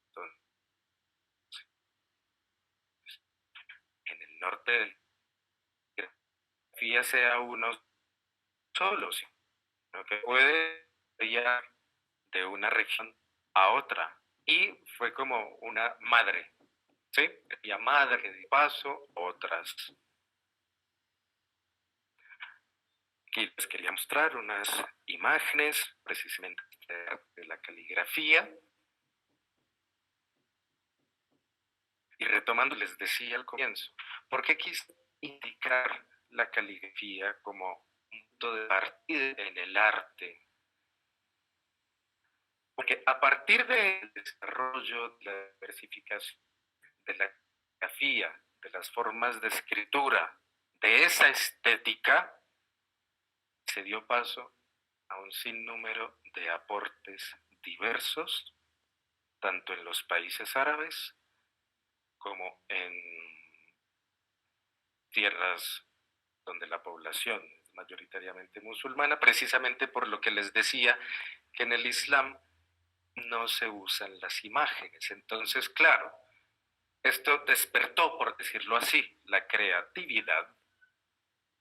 Entonces, en el norte de la caligrafía sea uno solo, sino que puede variar de una región a otra. Y fue como una madre, ¿sí? Había madre que de paso, otras. Aquí les quería mostrar unas imágenes precisamente de la caligrafía. Y retomando, les decía al comienzo, ¿por qué quise indicar la caligrafía como un punto de partida en el arte? Porque a partir del desarrollo, de la diversificación de la caligrafía, de las formas de escritura, de esa estética, se dio paso a un sinnúmero de aportes diversos, tanto en los países árabes como en tierras donde la población es mayoritariamente musulmana, precisamente por lo que les decía que en el Islam no se usan las imágenes. Entonces, claro, esto despertó, por decirlo así, la creatividad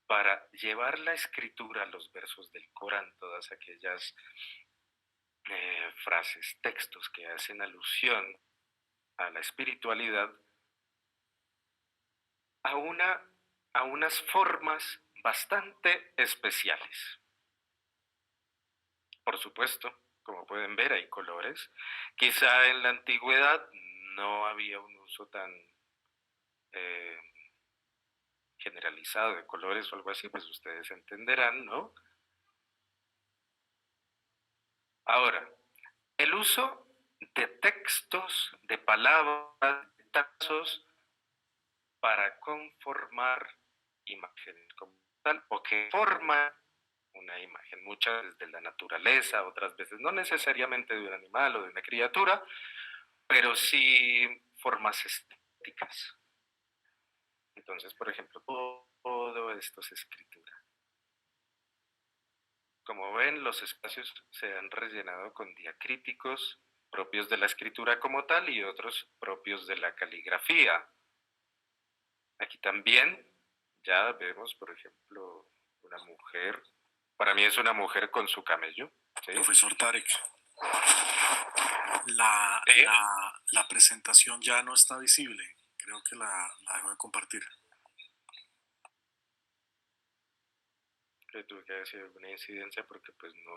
para llevar la escritura a los versos del Corán, todas aquellas frases, textos que hacen alusión a la espiritualidad, a, a unas formas bastante especiales. Por supuesto, como pueden ver, hay colores. Quizá en la antigüedad no había un uso tan eh, generalizado de colores o algo así, pues ustedes entenderán, ¿no? Ahora, el uso de textos, de palabras, de trazos para conformar imágenes como tal, o que forman una imagen, muchas veces de la naturaleza, otras veces no necesariamente de un animal o de una criatura, pero sí formas estéticas. Entonces, por ejemplo, todo esto es escritura. Como ven, los espacios se han rellenado con diacríticos propios de la escritura como tal y otros propios de la caligrafía. Aquí también ya vemos, por ejemplo, una mujer. Para mí es una mujer con su camello. ¿Sí? Profesor Tarek, la, ¿Sí? la presentación ya no está visible. Creo que la dejo de compartir. Que tuve que hacer alguna incidencia porque pues no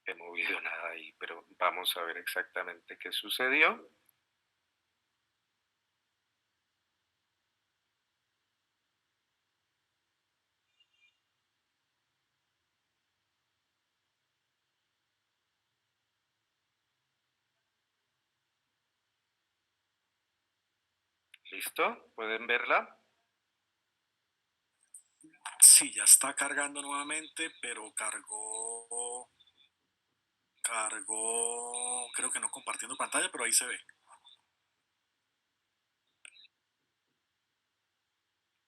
he movido nada ahí, pero vamos a ver exactamente qué sucedió. ¿Listo? ¿Pueden verla? Sí, ya está cargando nuevamente, pero cargó, creo que no compartiendo pantalla, pero ahí se ve.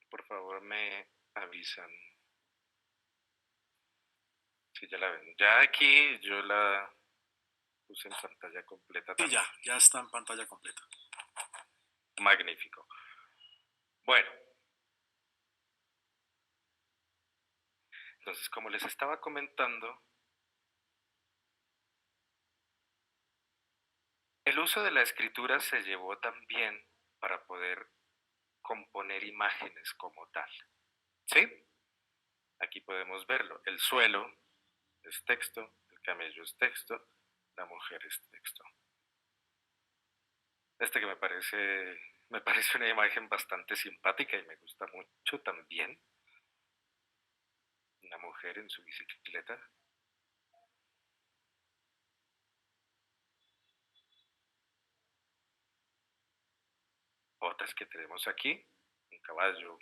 Por favor, me avisan si ya la ven. Ya aquí yo la puse en pantalla completa Sí, también. ya está en pantalla completa. Magnífico. Bueno, entonces como les estaba comentando, el uso de la escritura se llevó también para poder componer imágenes como tal. ¿Sí? Aquí podemos verlo. El suelo es texto, el camello es texto, la mujer es texto. Que me parece una imagen bastante simpática y me gusta mucho también. Una mujer en su bicicleta. Otras que tenemos aquí, un caballo,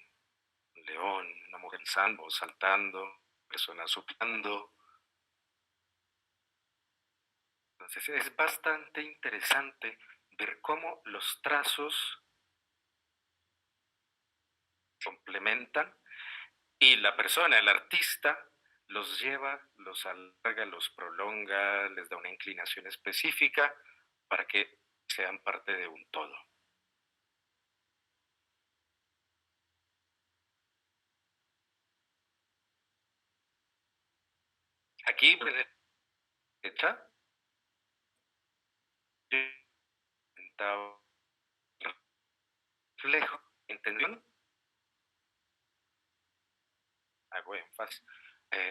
un león, una mujer saltando, personas soplando. Entonces es bastante interesante ver cómo los trazos complementan y la persona, el artista, los lleva, los alarga, los prolonga, les da una inclinación específica para que sean parte de un todo. Aquí, pues, hecha, reflejo, intención, hago énfasis.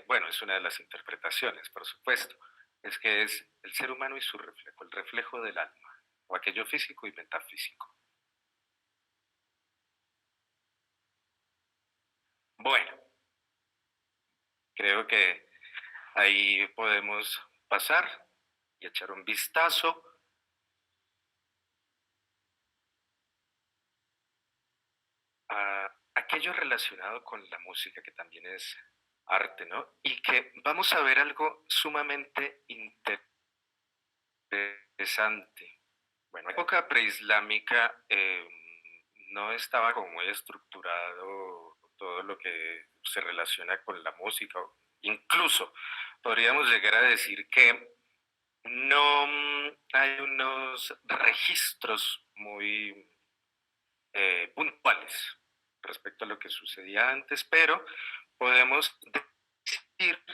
Bueno, es una de las interpretaciones, por supuesto. Es que es el ser humano y su reflejo, el reflejo del alma, o aquello físico y metafísico. Bueno, creo que ahí podemos pasar y echar un vistazo a aquello relacionado con la música, que también es arte, ¿no? Y que vamos a ver algo sumamente interesante. Bueno, en la época preislámica no estaba como muy estructurado todo lo que se relaciona con la música. Incluso podríamos llegar a decir que no hay unos registros muy puntuales respecto a lo que sucedía antes, pero podemos decir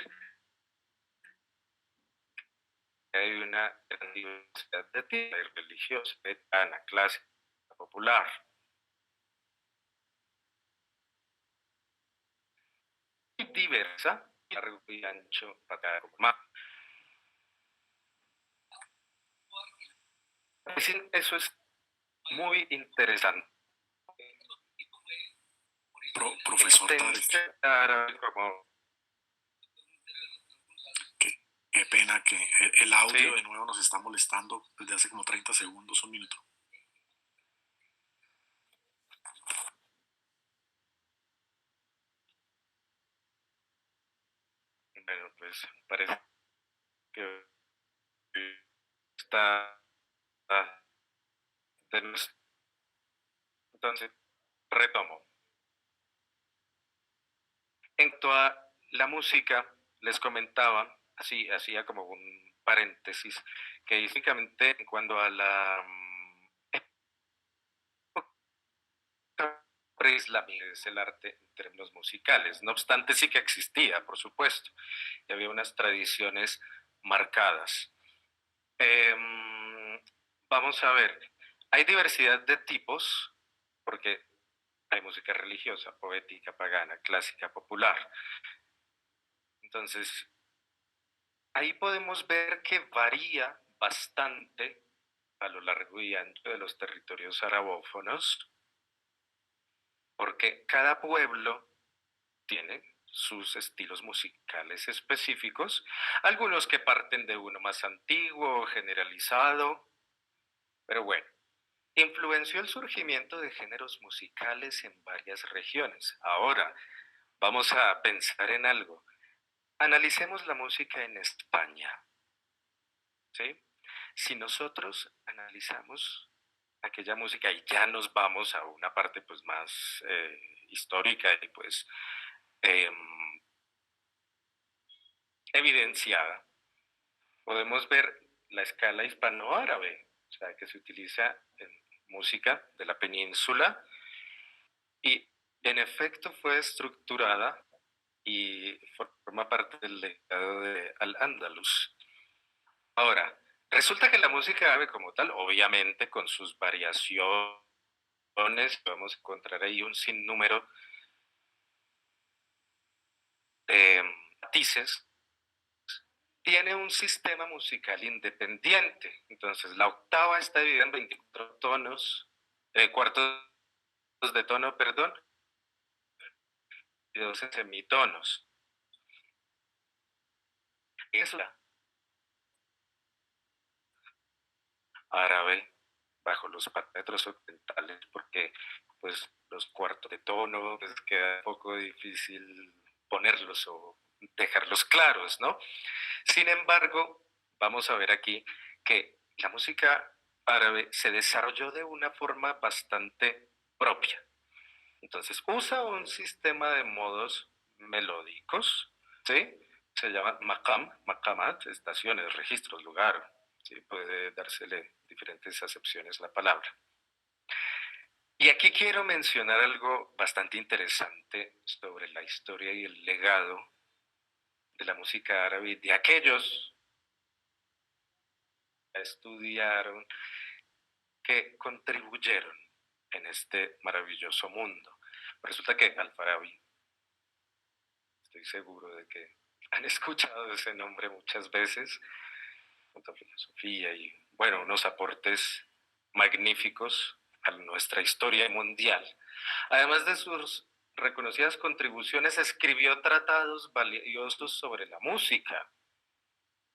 que hay una gran diversidad de tipos, religiosa, tibetana, clásica, popular, y diversa, largo y ancho, patada como mapa. Eso es muy interesante. Profesor Tarek, Como, qué pena que el audio ¿sí? de nuevo nos está molestando desde hace como 30 segundos, un minuto. Bueno, pues parece que está entonces retomo. En cuanto a la música, les comentaba, así hacía como un paréntesis, que básicamente en cuanto a la época preislámico es el arte en términos musicales. No obstante, sí que existía, por supuesto, y había unas tradiciones marcadas. Vamos a ver, hay diversidad de tipos, porque hay música religiosa, poética, pagana, clásica, popular. Entonces, ahí podemos ver que varía bastante a lo largo y ancho de los territorios arabófonos, porque cada pueblo tiene sus estilos musicales específicos, algunos que parten de uno más antiguo, generalizado, pero bueno, influenció el surgimiento de géneros musicales en varias regiones. Ahora, vamos a pensar en algo. Analicemos la música en España, ¿sí? Si nosotros analizamos aquella música y ya nos vamos a una parte pues más histórica y pues eh, evidenciada, podemos ver la escala hispanoárabe, o sea, que se utiliza en música de la península y en efecto fue estructurada y forma parte del legado de Al-Ándalus. Ahora, resulta que la música árabe como tal, obviamente con sus variaciones, vamos a encontrar ahí un sinnúmero de matices, tiene un sistema musical independiente. Entonces, la octava está dividida en 24 tonos, cuartos de tono, perdón, y 12 semitonos. Es la árabe bajo los parámetros occidentales, porque pues los cuartos de tono pues queda un poco difícil ponerlos o dejarlos claros, ¿no? Sin embargo, vamos a ver aquí que la música árabe se desarrolló de una forma bastante propia. Entonces, usa un sistema de modos melódicos, ¿sí? Se llama maqam, maqamat, estaciones, registros, lugar, ¿sí? Puede dársele diferentes acepciones a la palabra. Y aquí quiero mencionar algo bastante interesante sobre la historia y el legado de la música árabe de aquellos que estudiaron, que contribuyeron en este maravilloso mundo. Resulta que Al-Farabi, estoy seguro de que han escuchado ese nombre muchas veces, junto a filosofía y, bueno, unos aportes magníficos a nuestra historia mundial. Además de sus reconocidas contribuciones, escribió tratados valiosos sobre la música,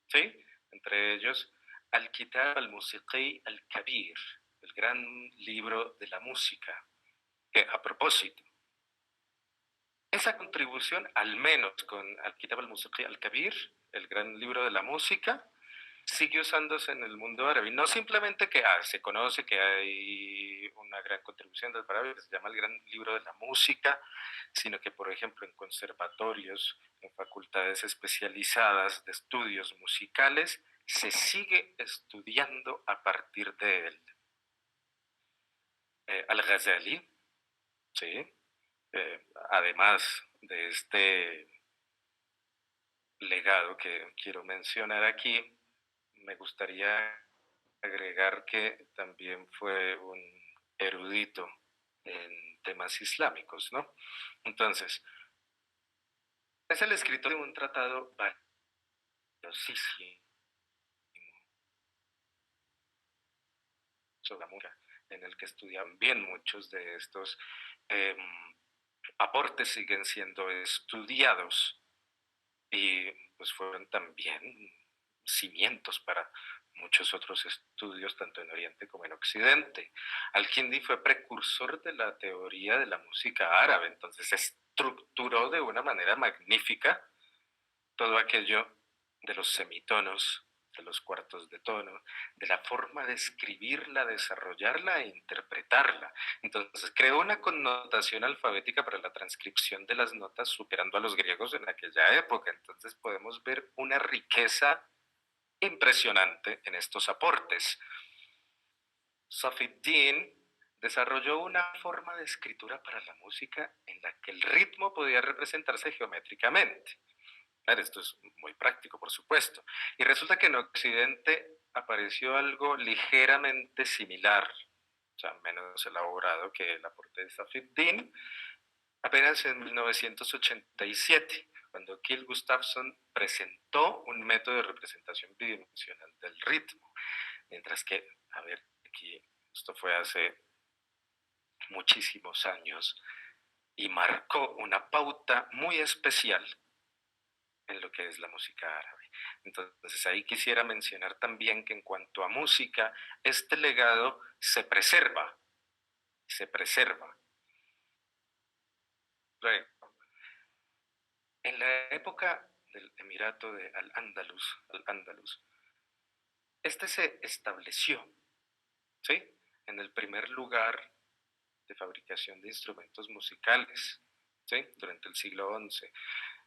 ¿sí? Entre ellos, Al-Kitab al-Musiqi al-Kabir, el gran libro de la música, que a propósito, esa contribución, al menos con Al-Kitab al-Musiqi al-Kabir, el gran libro de la música, sigue usándose en el mundo árabe. No simplemente que se conoce que hay una gran contribución del árabe, que se llama el gran libro de la música, sino que, por ejemplo, en conservatorios, en facultades especializadas de estudios musicales, se sigue estudiando a partir de él. Al-Ghazali, ¿sí? Además de este legado que quiero mencionar aquí, me gustaría agregar que también fue un erudito en temas islámicos, ¿no? Entonces, es el escritor de un tratado valiosísimo sobre la música, en el que estudian bien muchos de estos eh, aportes, siguen siendo estudiados y pues fueron también cimientos para muchos otros estudios, tanto en Oriente como en Occidente. Al-Kindi fue precursor de la teoría de la música árabe, entonces estructuró de una manera magnífica todo aquello de los semitonos, de los cuartos de tono, de la forma de escribirla, desarrollarla e interpretarla. Entonces creó una connotación alfabética para la transcripción de las notas, superando a los griegos en aquella época. Entonces podemos ver una riqueza impresionante en estos aportes. Safieddin desarrolló una forma de escritura para la música en la que el ritmo podía representarse geométricamente. Claro, esto es muy práctico, por supuesto. Y resulta que en Occidente apareció algo ligeramente similar, o sea, menos elaborado que el aporte de Safieddin, apenas en 1987, cuando Kjell Gustafsson presentó un método de representación bidimensional del ritmo. Mientras que, a ver, aquí esto fue hace muchísimos años y marcó una pauta muy especial en lo que es la música árabe. Entonces ahí quisiera mencionar también que en cuanto a música, este legado se preserva, se preserva. En la época del Emirato de Al-Ándalus, este se estableció, ¿sí?, en el primer lugar de fabricación de instrumentos musicales, ¿sí?, durante el siglo XI.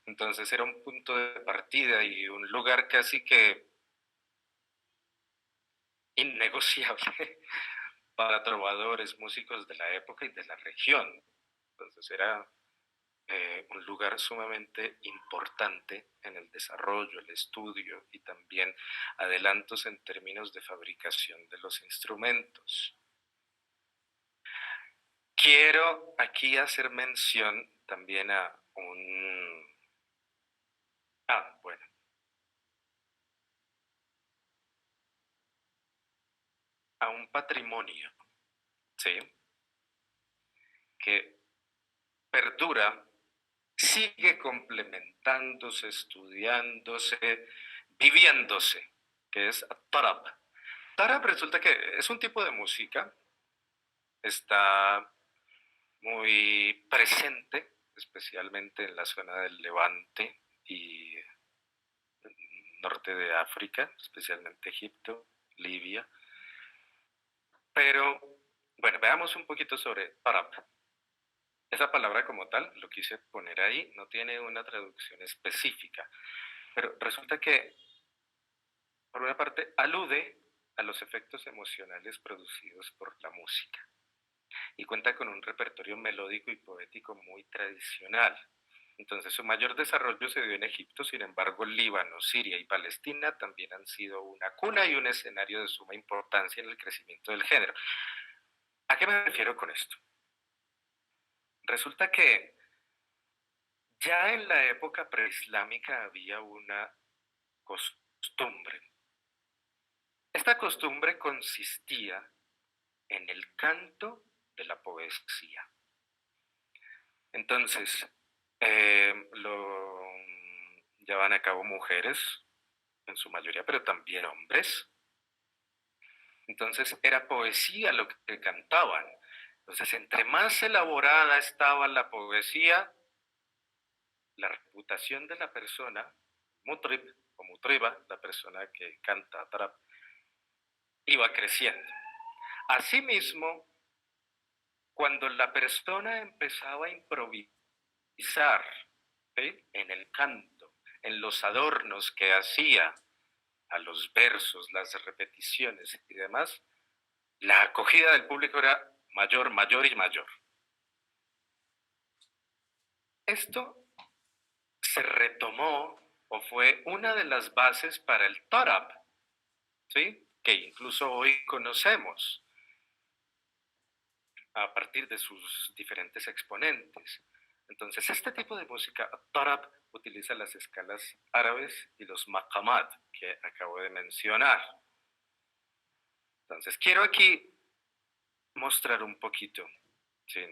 Entonces era un punto de partida y un lugar casi que innegociable para trovadores, músicos de la época y de la región. Entonces era un lugar sumamente importante en el desarrollo, el estudio y también adelantos en términos de fabricación de los instrumentos. Quiero aquí hacer mención también a bueno, a un patrimonio, ¿sí?, que perdura, sigue complementándose, estudiándose, viviéndose, que es tarab. Tarab resulta que es un tipo de música, está muy presente, especialmente en la zona del Levante y norte de África, especialmente Egipto, Libia. Pero, bueno, veamos un poquito sobre tarab. Esa palabra como tal, lo quise poner ahí, no tiene una traducción específica, pero resulta que, por una parte, alude a los efectos emocionales producidos por la música y cuenta con un repertorio melódico y poético muy tradicional. Entonces, su mayor desarrollo se dio en Egipto, sin embargo, Líbano, Siria y Palestina también han sido una cuna y un escenario de suma importancia en el crecimiento del género. ¿A qué me refiero con esto? Resulta que ya en la época preislámica había una costumbre. Esta costumbre consistía en el canto de la poesía. Entonces, lo llevan a cabo mujeres, en su mayoría, pero también hombres. Entonces, era poesía lo que cantaban. Entonces, entre más elaborada estaba la poesía, la reputación de la persona, mutrib o mutriba, la persona que canta tarab, iba creciendo. Asimismo, cuando la persona empezaba a improvisar, ¿sí?, en el canto, en los adornos que hacía a los versos, las repeticiones y demás, la acogida del público era mayor, mayor y mayor. Esto se retomó o fue una de las bases para el tarab, ¿sí?, que incluso hoy conocemos a partir de sus diferentes exponentes. Entonces, este tipo de música, tarab, utiliza las escalas árabes y los maqamat que acabo de mencionar. Entonces, quiero aquí mostrar un poquito, sin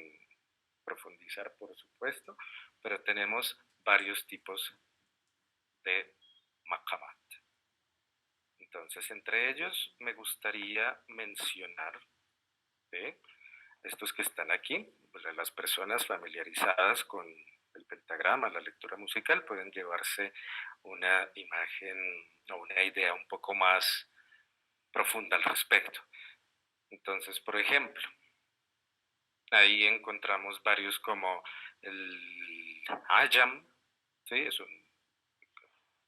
profundizar, por supuesto, pero tenemos varios tipos de maqamat. Entonces, entre ellos me gustaría mencionar, ¿sí?, estos que están aquí. Pues las personas familiarizadas con el pentagrama, la lectura musical, pueden llevarse una imagen o una idea un poco más profunda al respecto. Entonces, por ejemplo, ahí encontramos varios como el ayam, ¿sí?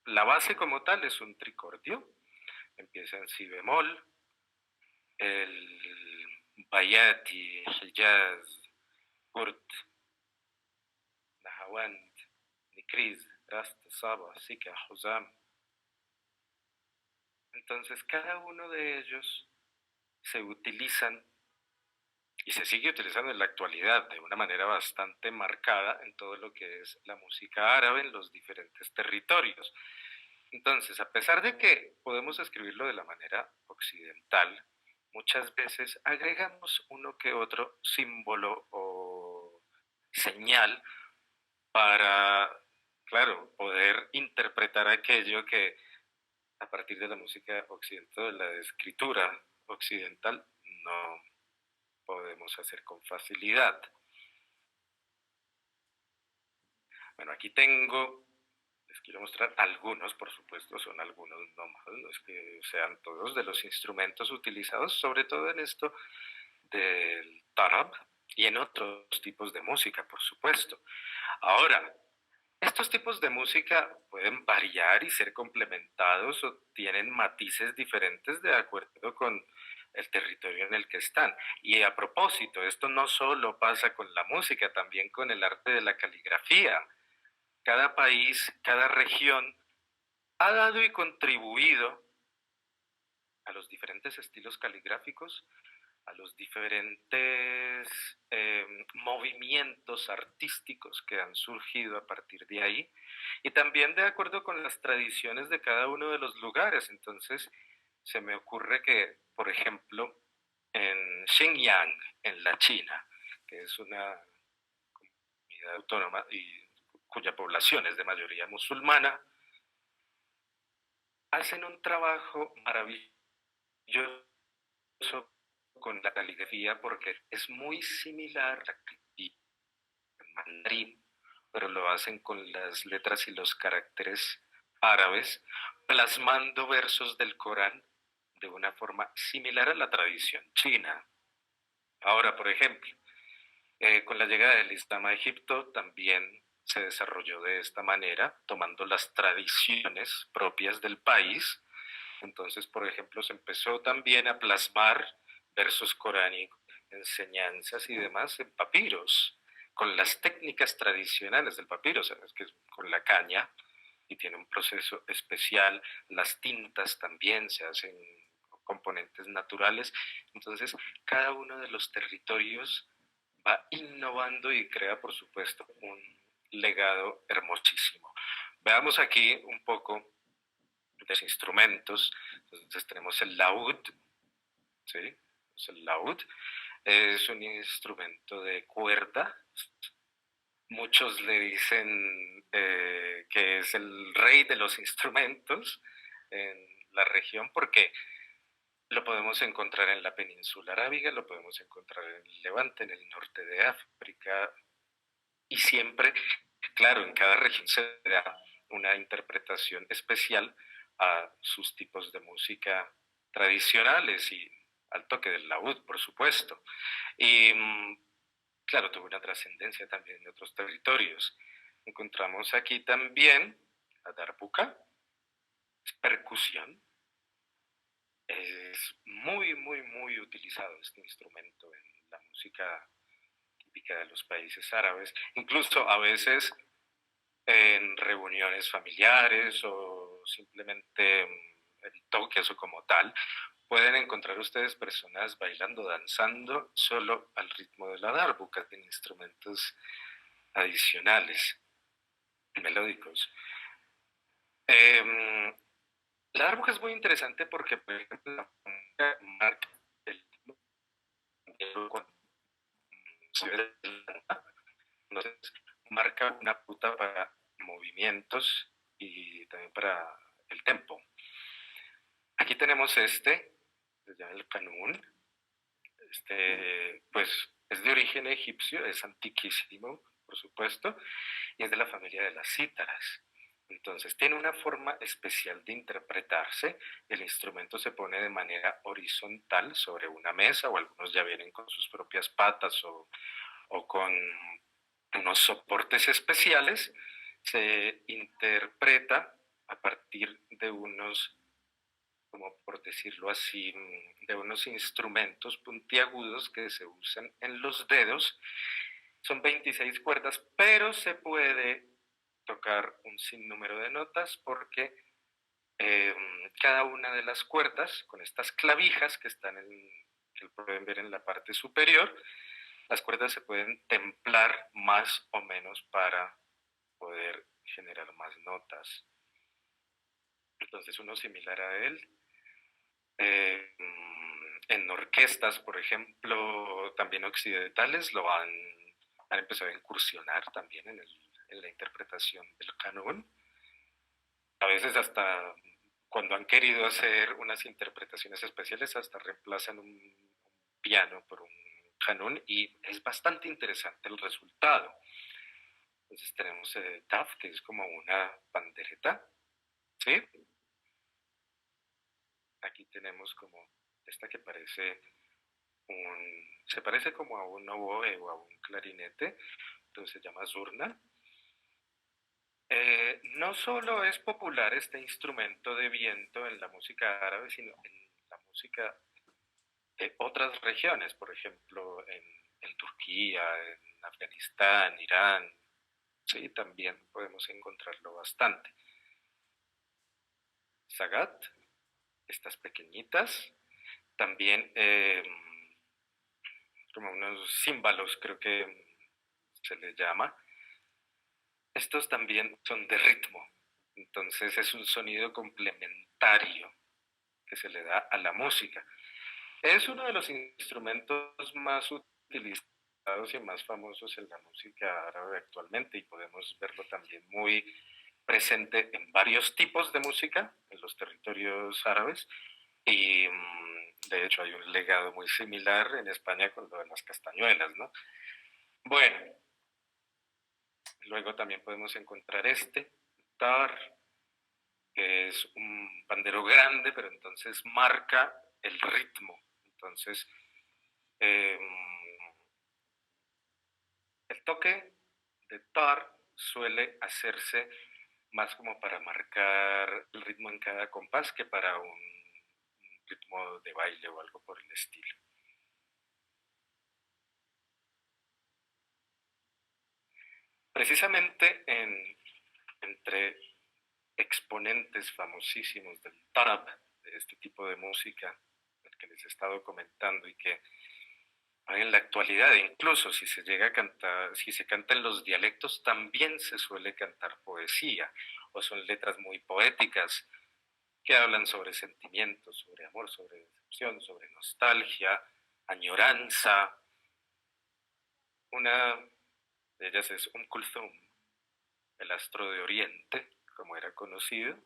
La base como tal es un tricordio, empieza en si bemol, el Bayati, Hijaz, Kurt, Nahawand, Nikriz, Rast, Saba, Sika, Huzam. Entonces cada uno de ellos se utilizan y se sigue utilizando en la actualidad de una manera bastante marcada en todo lo que es la música árabe en los diferentes territorios. Entonces, a pesar de que podemos escribirlo de la manera occidental, muchas veces agregamos uno que otro símbolo o señal para, claro, poder interpretar aquello que a partir de la música occidental, de la escritura occidental, no podemos hacer con facilidad. Bueno, aquí tengo, les quiero mostrar algunos, por supuesto, son algunos nomás, no es que sean todos de los instrumentos utilizados, sobre todo en esto del tarab y en otros tipos de música, por supuesto. Ahora, estos tipos de música pueden variar y ser complementados o tienen matices diferentes de acuerdo con el territorio en el que están. Y a propósito, esto no solo pasa con la música, también con el arte de la caligrafía. Cada país, cada región ha dado y contribuido a los diferentes estilos caligráficos, a los diferentes movimientos artísticos que han surgido a partir de ahí y también de acuerdo con las tradiciones de cada uno de los lugares. Entonces, se me ocurre que, por ejemplo, en Xinjiang, en la China, que es una comunidad autónoma y cuya población es de mayoría musulmana, hacen un trabajo maravilloso con la caligrafía porque es muy similar a mandarín, pero lo hacen con las letras y los caracteres árabes, plasmando versos del Corán de una forma similar a la tradición china. Ahora, por ejemplo, con la llegada del Islam a Egipto también se desarrolló de esta manera, tomando las tradiciones propias del país. Entonces, por ejemplo, se empezó también a plasmar versos coránicos, enseñanzas y demás en papiros, con las técnicas tradicionales del papiro, ¿sabes? Que es con la caña y tiene un proceso especial, las tintas también se hacen componentes naturales, entonces cada uno de los territorios va innovando y crea, por supuesto, un legado hermosísimo. Veamos aquí un poco de los instrumentos. Entonces tenemos el laúd, ¿sí? El laúd es un instrumento de cuerda. Muchos le dicen que es el rey de los instrumentos en la región porque lo podemos encontrar en la península arábiga, lo podemos encontrar en el Levante, en el norte de África, y siempre, claro, en cada región se da una interpretación especial a sus tipos de música tradicionales y al toque del laúd, por supuesto. Y claro, tuvo una trascendencia también en otros territorios. Encontramos aquí también la darbuka, percusión. Es muy, muy, muy utilizado este instrumento en la música típica de los países árabes. Incluso a veces en reuniones familiares o simplemente el toque eso como tal, pueden encontrar ustedes personas bailando, danzando solo al ritmo de la darbuka, en instrumentos adicionales, melódicos. La darbuka es muy interesante porque, por ejemplo, marca el entonces, marca una pauta para movimientos y también para el tempo. Aquí tenemos este, se llama el canún. Este, pues, es de origen egipcio, es antiquísimo, por supuesto, y es de la familia de las cítaras. Entonces, tiene una forma especial de interpretarse. El instrumento se pone de manera horizontal sobre una mesa, o algunos ya vienen con sus propias patas o con unos soportes especiales. Se interpreta a partir de unos como por decirlo así, de unos instrumentos puntiagudos que se usan en los dedos. Son 26 cuerdas, pero se puede tocar un sinnúmero de notas porque cada una de las cuerdas, con estas clavijas que están que pueden ver en la parte superior, las cuerdas se pueden templar más o menos para poder generar más notas. Entonces uno similar a él. En orquestas, por ejemplo, también occidentales, han empezado a incursionar también en la interpretación del canon. A veces hasta cuando han querido hacer unas interpretaciones especiales, hasta reemplazan un piano por un canon y es bastante interesante el resultado. Entonces tenemos DAF, que es como una pandereta, ¿sí? Aquí tenemos como esta que se parece como a un oboe o a un clarinete, entonces se llama zurna. No solo es popular este instrumento de viento en la música árabe, sino en la música de otras regiones, por ejemplo, en Turquía, en Afganistán, Irán, sí, también podemos encontrarlo bastante. Sagat, estas pequeñitas, también como unos címbalos, creo que se les llama. Estos también son de ritmo, entonces es un sonido complementario que se le da a la música. Es uno de los instrumentos más utilizados y más famosos en la música árabe actualmente y podemos verlo también muy presente en varios tipos de música en los territorios árabes y de hecho hay un legado muy similar en España con lo de las castañuelas, ¿no? Bueno, luego también podemos encontrar este tar, que es un pandero grande, pero entonces marca el ritmo. Entonces, el toque de tar suele hacerse más como para marcar el ritmo en cada compás que para un ritmo de baile o algo por el estilo. Precisamente entre exponentes famosísimos del tarab, de este tipo de música, del que les he estado comentando y que en la actualidad, incluso si se llega a cantar, si se canta en los dialectos, también se suele cantar poesía, o son letras muy poéticas que hablan sobre sentimientos, sobre amor, sobre decepción, sobre nostalgia, añoranza. Una de ellas es Kulthum, el astro de Oriente, como era conocido.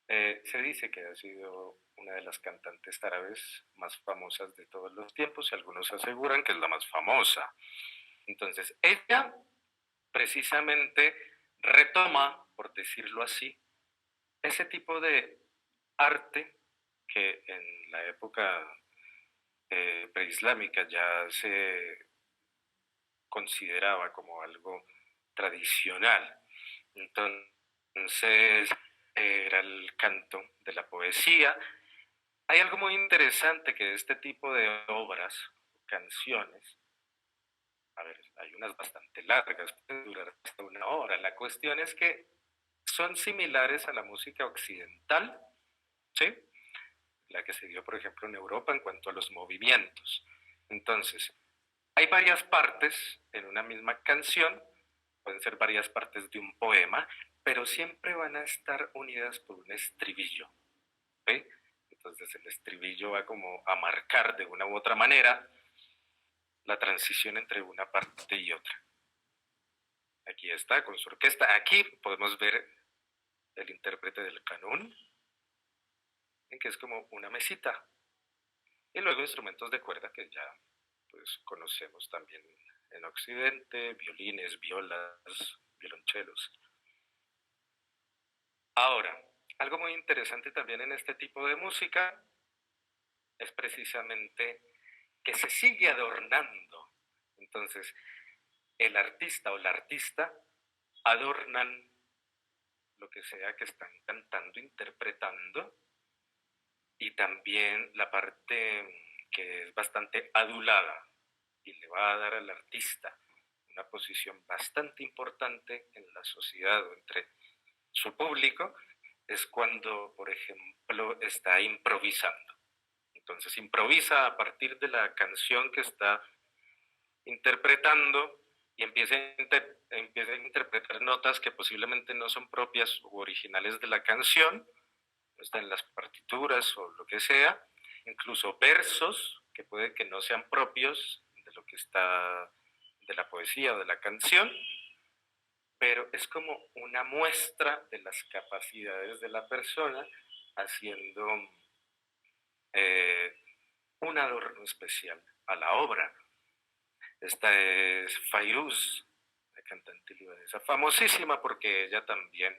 Se dice que ha sido una de las cantantes árabes más famosas de todos los tiempos y algunos aseguran que es la más famosa. Entonces, ella precisamente retoma, por decirlo así, ese tipo de arte que en la época preislámica ya se consideraba como algo tradicional. Entonces, era el canto de la poesía. Hay algo muy interesante que este tipo de obras, canciones, a ver, hay unas bastante largas, pueden durar hasta una hora. La cuestión es que son similares a la música occidental, ¿sí? La que se dio, por ejemplo, en Europa en cuanto a los movimientos. Entonces, hay varias partes en una misma canción, pueden ser varias partes de un poema, pero siempre van a estar unidas por un estribillo, ¿sí? Entonces el estribillo va como a marcar de una u otra manera la transición entre una parte y otra. Aquí está, con su orquesta. Aquí podemos ver el intérprete del canún, que es como una mesita. Y luego instrumentos de cuerda que ya pues, conocemos también en Occidente, violines, violas, violonchelos. Ahora, algo muy interesante también en este tipo de música es precisamente que se sigue adornando. Entonces, el artista o la artista adornan lo que sea que están cantando, interpretando, y también la parte que es bastante adulada y le va a dar al artista una posición bastante importante en la sociedad o entre su público, es cuando, por ejemplo, está improvisando. Entonces improvisa a partir de la canción que está interpretando y empieza a interpretar notas que posiblemente no son propias u originales de la canción, no están en las partituras o lo que sea, incluso versos que puede que no sean propios de lo que está de la poesía o de la canción, pero es como una muestra de las capacidades de la persona haciendo eh, un adorno especial a la obra. Esta es Fairuz, la cantante libanesa, famosísima porque ella también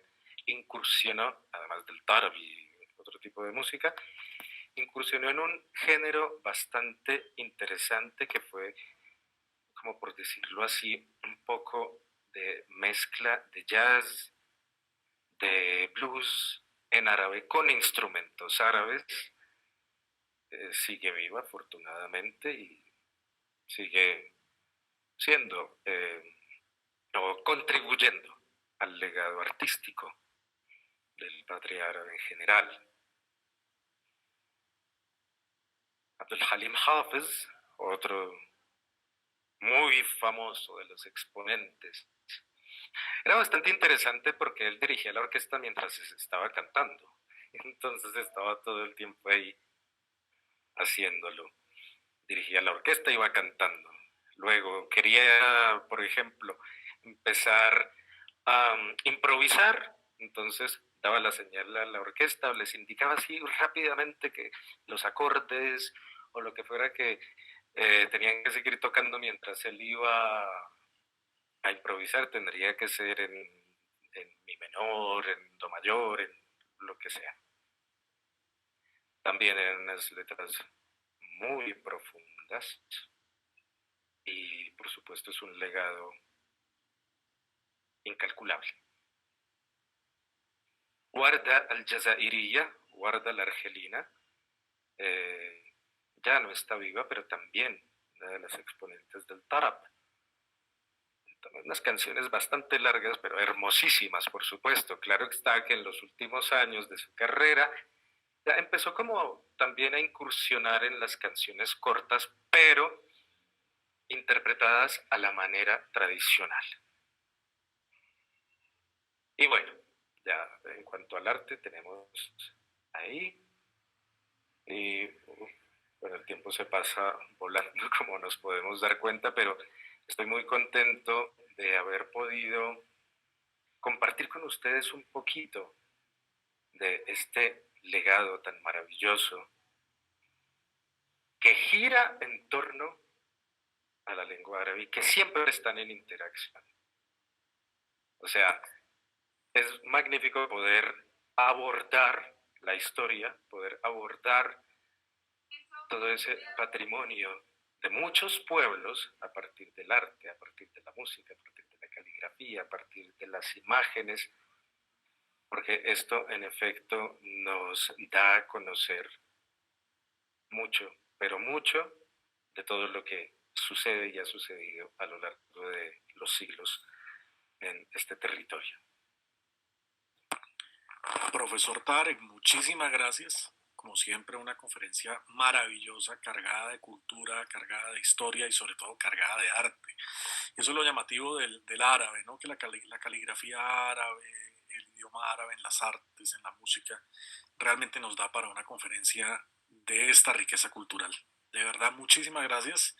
incursionó, además del tarab y otro tipo de música, incursionó en un género bastante interesante que fue, como por decirlo así, un poco de mezcla de jazz, de blues en árabe con instrumentos árabes. Sigue viva afortunadamente y sigue siendo o contribuyendo al legado artístico del padre árabe en general. Abdul Halim Hafez, otro muy famoso de los exponentes. Era bastante interesante porque él dirigía la orquesta mientras estaba cantando. Entonces estaba todo el tiempo ahí haciéndolo. Dirigía la orquesta y iba cantando. Luego quería, por ejemplo, empezar a improvisar, entonces daba la señal a la orquesta, les indicaba así rápidamente que los acordes o lo que fuera que tenían que seguir tocando mientras él iba a improvisar, tendría que ser en mi menor, en do mayor, en lo que sea. También en unas letras muy profundas y por supuesto es un legado incalculable. Guarda al-Jazairiyya, Guarda la argelina, ya no está viva, pero también una de las exponentes del tarab. También unas canciones bastante largas, pero hermosísimas, por supuesto. Claro que está que en los últimos años de su carrera ya empezó como también a incursionar en las canciones cortas, pero interpretadas a la manera tradicional. Y bueno, ya en cuanto al arte tenemos ahí, y bueno, el tiempo se pasa volando como nos podemos dar cuenta, pero estoy muy contento de haber podido compartir con ustedes un poquito de este legado tan maravilloso que gira en torno a la lengua árabe y que siempre están en interacción. O sea, es magnífico poder abordar la historia, poder abordar todo ese patrimonio de muchos pueblos a partir del arte, a partir de la música, a partir de la caligrafía, a partir de las imágenes, porque esto en efecto nos da a conocer mucho, pero mucho de todo lo que sucede y ha sucedido a lo largo de los siglos en este territorio. Profesor Tarek, muchísimas gracias. Como siempre, una conferencia maravillosa, cargada de cultura, cargada de historia y sobre todo cargada de arte. Eso es lo llamativo del árabe, ¿no? Que la caligrafía árabe, el idioma árabe en las artes, en la música, realmente nos da para una conferencia de esta riqueza cultural. De verdad, muchísimas gracias.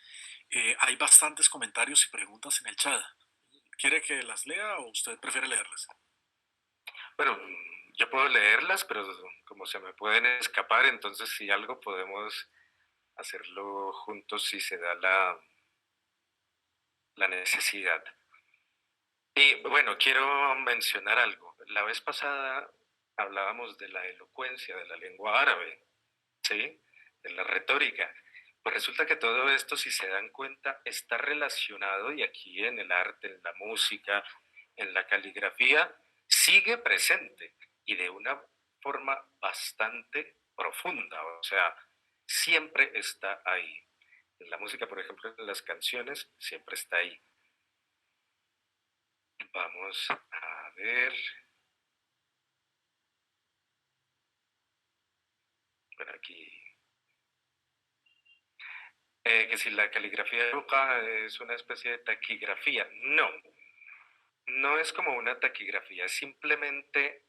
Hay bastantes comentarios y preguntas en el chat. ¿Quiere que las lea o usted prefiere leerlas? Bueno, yo puedo leerlas, pero como se me pueden escapar, entonces si algo podemos hacerlo juntos si se da la necesidad. Y bueno, quiero mencionar algo. La vez pasada hablábamos de la elocuencia de la lengua árabe, ¿sí? De la retórica. Pues resulta que todo esto, si se dan cuenta, está relacionado y aquí en el arte, en la música, en la caligrafía, sigue presente y de una forma bastante profunda, o sea, siempre está ahí. En la música, por ejemplo, en las canciones, siempre está ahí. Vamos a ver. Por aquí. Que si la caligrafía ruca es una especie de taquigrafía. No, no es como una taquigrafía, es simplemente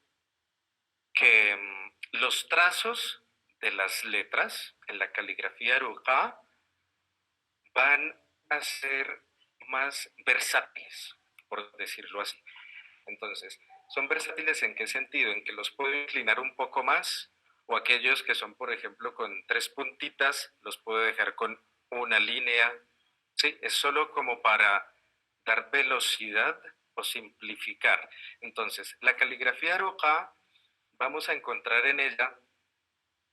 que los trazos de las letras en la caligrafía ruca van a ser más versátiles, por decirlo así. Entonces, ¿son versátiles en qué sentido? En que los puedo inclinar un poco más, o aquellos que son, por ejemplo, con 3 puntitas, los puedo dejar con una línea. Sí, es solo como para dar velocidad o simplificar. Entonces, la caligrafía Aroca, vamos a encontrar en ella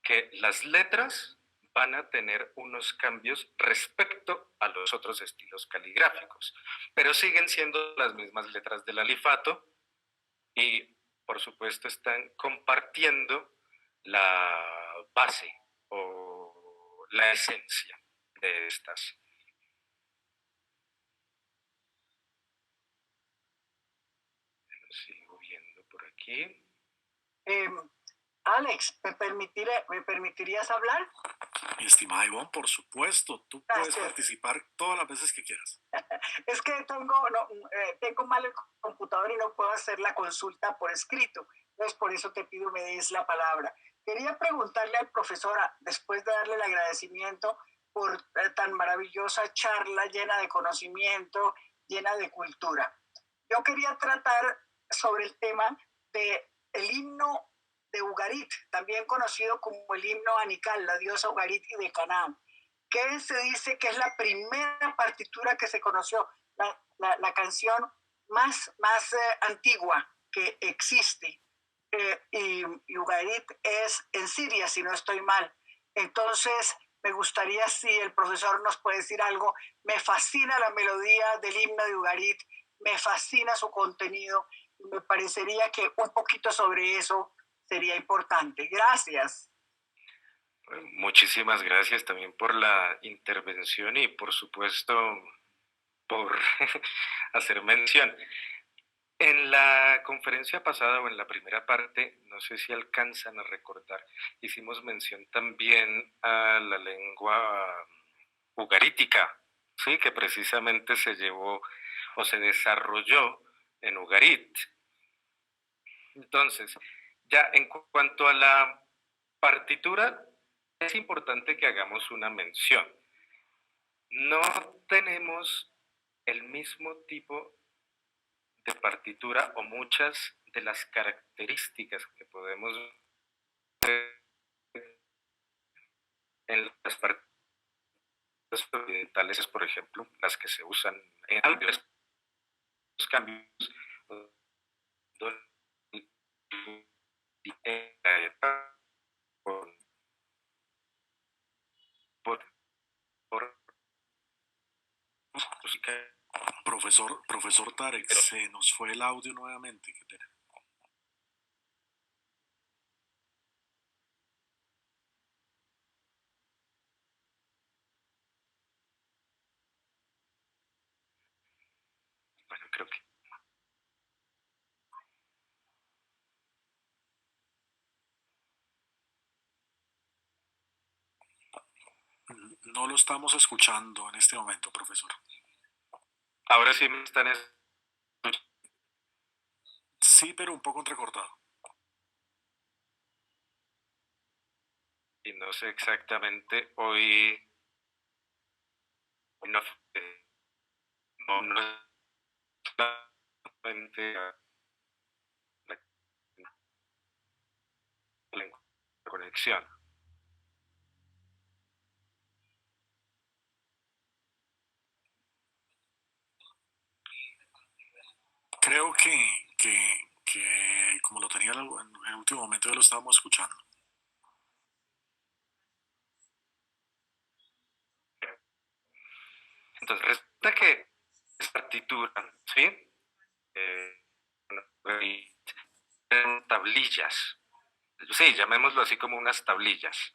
que las letras van a tener unos cambios respecto a los otros estilos caligráficos, pero siguen siendo las mismas letras del alifato y, por supuesto, están compartiendo la base o la esencia de estas. Sigo viendo por aquí. Eh, Alex, ¿me permitirías hablar? Mi estimada Ivonne, por supuesto, tú puedes participar todas las veces que quieras. Es que tengo mal el computador y no puedo hacer la consulta por escrito. Entonces, por eso te pido me des la palabra. Quería preguntarle al profesor, después de darle el agradecimiento por tan maravillosa charla llena de conocimiento, llena de cultura. Yo quería tratar sobre el tema del himno de Ugarit, también conocido como el himno Anical, la diosa Ugarit y de Canaán, que se dice que es la primera partitura que se conoció, la canción más antigua que existe. Y Ugarit es en Siria, si no estoy mal. Entonces, me gustaría si el profesor nos puede decir algo. Me fascina la melodía del himno de Ugarit, me fascina su contenido, y me parecería que un poquito sobre eso sería importante. Gracias. Muchísimas gracias también por la intervención y, por supuesto, por hacer mención. En la conferencia pasada o en la primera parte, no sé si alcanzan a recordar, hicimos mención también a la lengua ugarítica, ¿sí? Que precisamente se llevó o se desarrolló en Ugarit. Entonces, ya en cuanto a la partitura, es importante que hagamos una mención. No tenemos el mismo tipo de partitura o muchas de las características que podemos ver en las partituras occidentales, por ejemplo, las que se usan en los cambios por música. Profesor Tarek, se nos fue el audio nuevamente. Qué pena. Bueno, creo que no lo estamos escuchando en este momento, profesor. ahora sí me están escuchando. Sí, pero un poco entrecortado. Y no sé exactamente hoy no, no solamente la conexión. Creo que como lo tenía en el último momento, ya lo estábamos escuchando. Entonces, resulta que es partitura, ¿sí? Tablillas. sí, llamémoslo así como unas tablillas.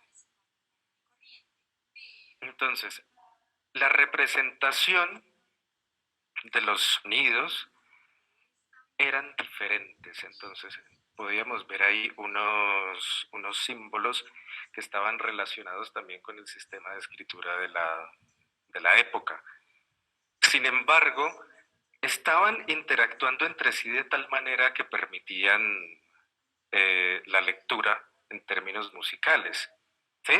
Entonces, la representación de los sonidos eran diferentes, entonces podíamos ver ahí unos símbolos que estaban relacionados también con el sistema de escritura de la época. Sin embargo, estaban interactuando entre sí de tal manera que permitían la lectura en términos musicales. ¿Sí?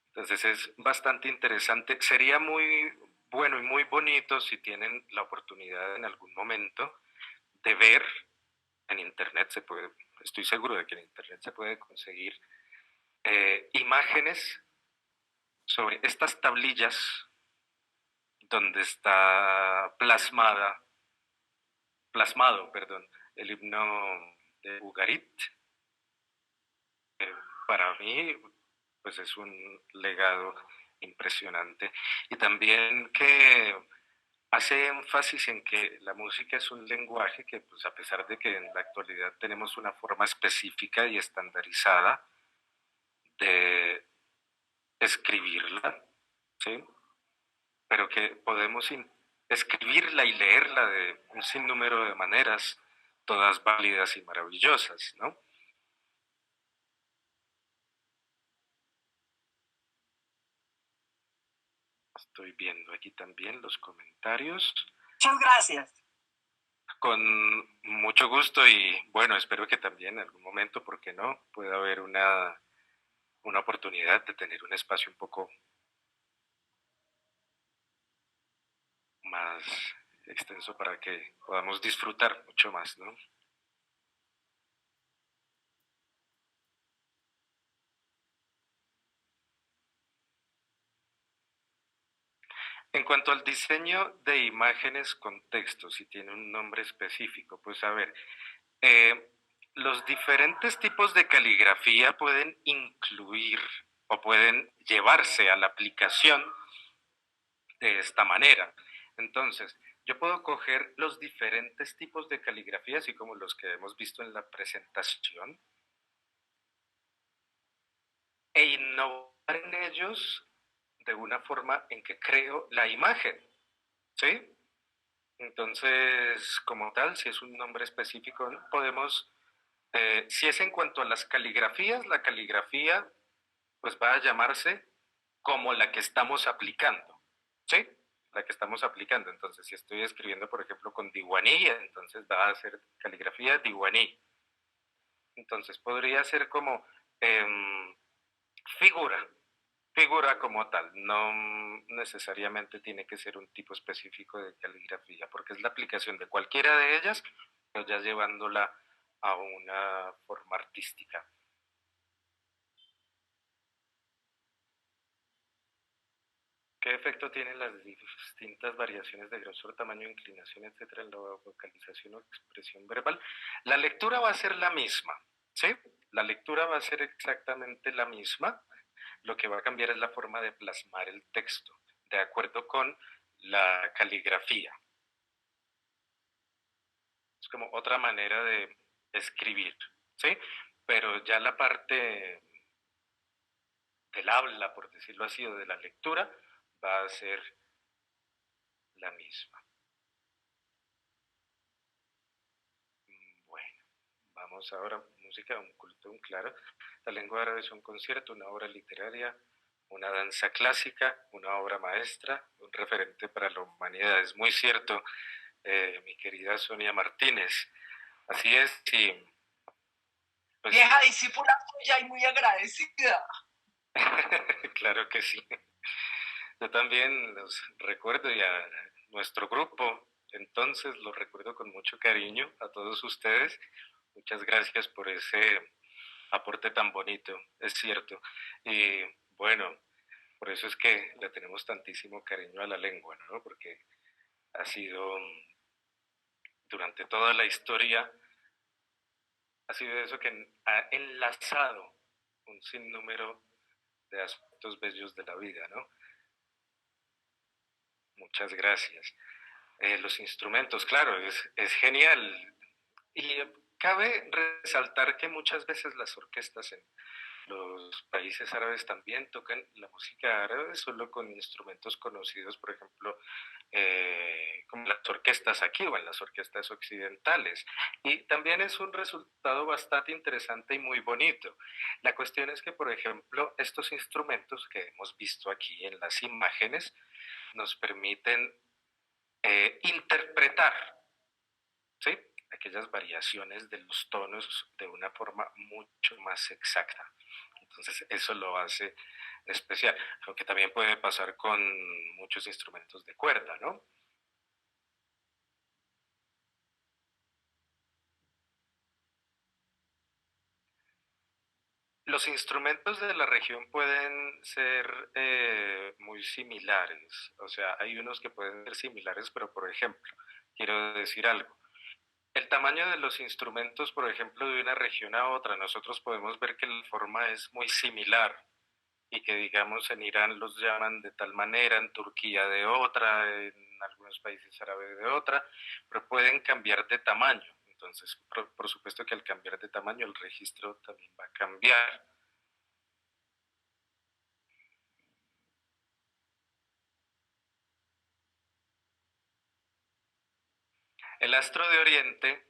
Entonces es bastante interesante. Sería muy bueno y muy bonito si tienen la oportunidad en algún momento de ver en internet, estoy seguro de que en internet se puede conseguir imágenes sobre estas tablillas donde está plasmado, perdón, el himno de Ugarit. Para mí, pues es un legado impresionante. Y también que hace énfasis en que la música es un lenguaje que, pues a pesar de que en la actualidad tenemos una forma específica y estandarizada de escribirla, ¿sí? Pero que podemos escribirla y leerla de un sinnúmero de maneras, todas válidas y maravillosas, ¿no? Estoy viendo aquí también los comentarios. Muchas gracias. Con mucho gusto y bueno, espero que también en algún momento, ¿por qué no?, pueda haber una oportunidad de tener un espacio un poco más extenso para que podamos disfrutar mucho más, ¿no? En cuanto al diseño de imágenes con texto, si tiene un nombre específico, pues a ver, eh, los diferentes tipos de caligrafía pueden incluir o pueden llevarse a la aplicación de esta manera. Entonces, yo puedo coger los diferentes tipos de caligrafía, así como los que hemos visto en la presentación, e innovar en ellos de una forma en que creo la imagen, ¿sí? Entonces, como tal, si es un nombre específico, podemos, si es en cuanto a las caligrafías, la caligrafía pues va a llamarse como la que estamos aplicando, ¿sí? La que estamos aplicando. Entonces, si estoy escribiendo, por ejemplo, con Diwani, entonces va a ser caligrafía Diwani. Entonces, podría ser como figura, figura como tal. No necesariamente tiene que ser un tipo específico de caligrafía, porque es la aplicación de cualquiera de ellas, pero ya llevándola a una forma artística. ¿Qué efecto tienen las distintas variaciones de grosor, tamaño, inclinación, etcétera, en la vocalización o expresión verbal? La lectura va a ser la misma, ¿sí? La lectura va a ser exactamente la misma. Lo que va a cambiar es la forma de plasmar el texto, de acuerdo con la caligrafía. Es como otra manera de escribir, ¿sí? Pero ya la parte del habla, por decirlo así, o de la lectura, va a ser la misma. Bueno, vamos ahora, música, un culto, un claro. La lengua árabe es un concierto, una obra literaria, una danza clásica, una obra maestra, un referente para la humanidad. Es muy cierto, mi querida Sonia Martínez. Así es, sí. Pues, vieja discípula tuya y muy agradecida. Claro que sí. Yo también los recuerdo y a nuestro grupo, entonces los recuerdo con mucho cariño a todos ustedes. Muchas gracias por ese aporte tan bonito, es cierto. Y bueno, por eso es que le tenemos tantísimo cariño a la lengua, ¿no? Porque ha sido durante toda la historia, ha sido eso que ha enlazado un sinnúmero de aspectos bellos de la vida, ¿no? Muchas gracias. Los instrumentos, claro, es genial. ¿Y Cabe resaltar que muchas veces las orquestas en los países árabes también tocan la música árabe solo con instrumentos conocidos, por ejemplo, como las orquestas aquí o en las orquestas occidentales. Y también es un resultado bastante interesante y muy bonito. La cuestión es que, por ejemplo, estos instrumentos que hemos visto aquí en las imágenes nos permiten interpretar, ¿sí?, aquellas variaciones de los tonos de una forma mucho más exacta. Entonces eso lo hace especial, aunque también puede pasar con muchos instrumentos de cuerda, ¿no? Los instrumentos de la región pueden ser muy similares, o sea, hay unos que pueden ser similares, pero por ejemplo, quiero decir algo. El tamaño de los instrumentos, por ejemplo, de una región a otra, nosotros podemos ver que la forma es muy similar y que, digamos, en Irán los llaman de tal manera, en Turquía de otra, en algunos países árabes de otra, pero pueden cambiar de tamaño. Entonces, por supuesto que al cambiar de tamaño el registro también va a cambiar. El astro de Oriente,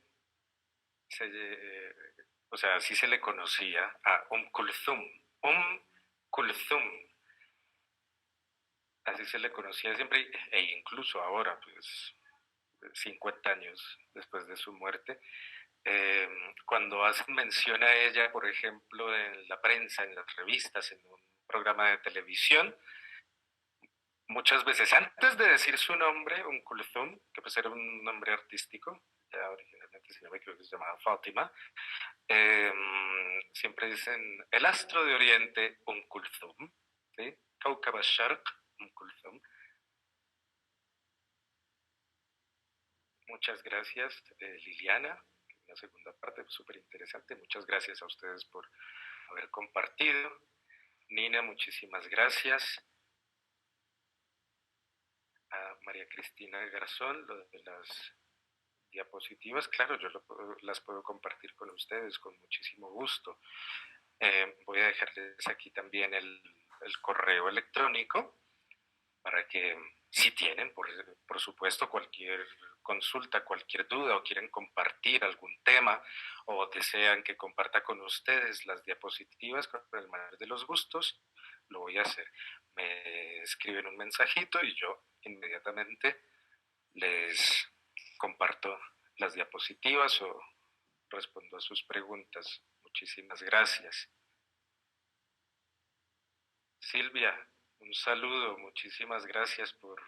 o sea, así se le conocía a Kulthum. Kulthum, así se le conocía siempre, e incluso ahora, pues 50 años después de su muerte, cuando hacen mención a ella, por ejemplo, en la prensa, en las revistas, en un programa de televisión, muchas veces antes de decir su nombre, Kulthum, que pues era un nombre artístico, ya originalmente, si no me equivoco, se llamaba Fátima, siempre dicen el astro de Oriente, Kulthum, ¿sí? Kaukab al-Sharq, Kulthum. Muchas gracias, Liliana. Una segunda parte súper interesante. Muchas gracias a ustedes por haber compartido. Nina, muchísimas gracias. A María Cristina Garzón, lo de las diapositivas, claro, yo las puedo compartir con ustedes con muchísimo gusto. Voy a dejarles aquí también el correo electrónico para que, si tienen, por supuesto, cualquier consulta, cualquier duda o quieren compartir algún tema o desean que comparta con ustedes las diapositivas con el mayor de los gustos, lo voy a hacer. Me escriben un mensajito y yo inmediatamente les comparto las diapositivas o respondo a sus preguntas. Muchísimas gracias. Silvia, un saludo, muchísimas gracias por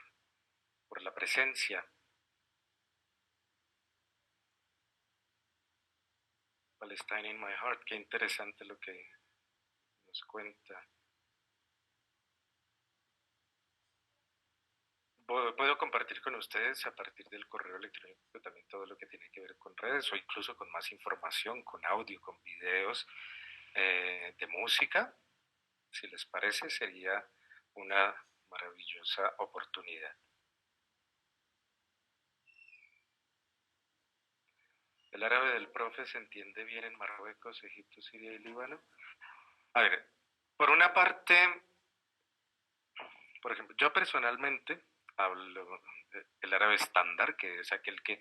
la presencia. Palestine in my heart, qué interesante lo que nos cuenta. Puedo compartir con ustedes a partir del correo electrónico también todo lo que tiene que ver con redes o incluso con más información, con audio, con videos de música. Si les parece, sería una maravillosa oportunidad. ¿El árabe del profe se entiende bien en Marruecos, Egipto, Siria y Líbano? A ver, por una parte, por ejemplo, yo personalmente hablo el árabe estándar, que es aquel que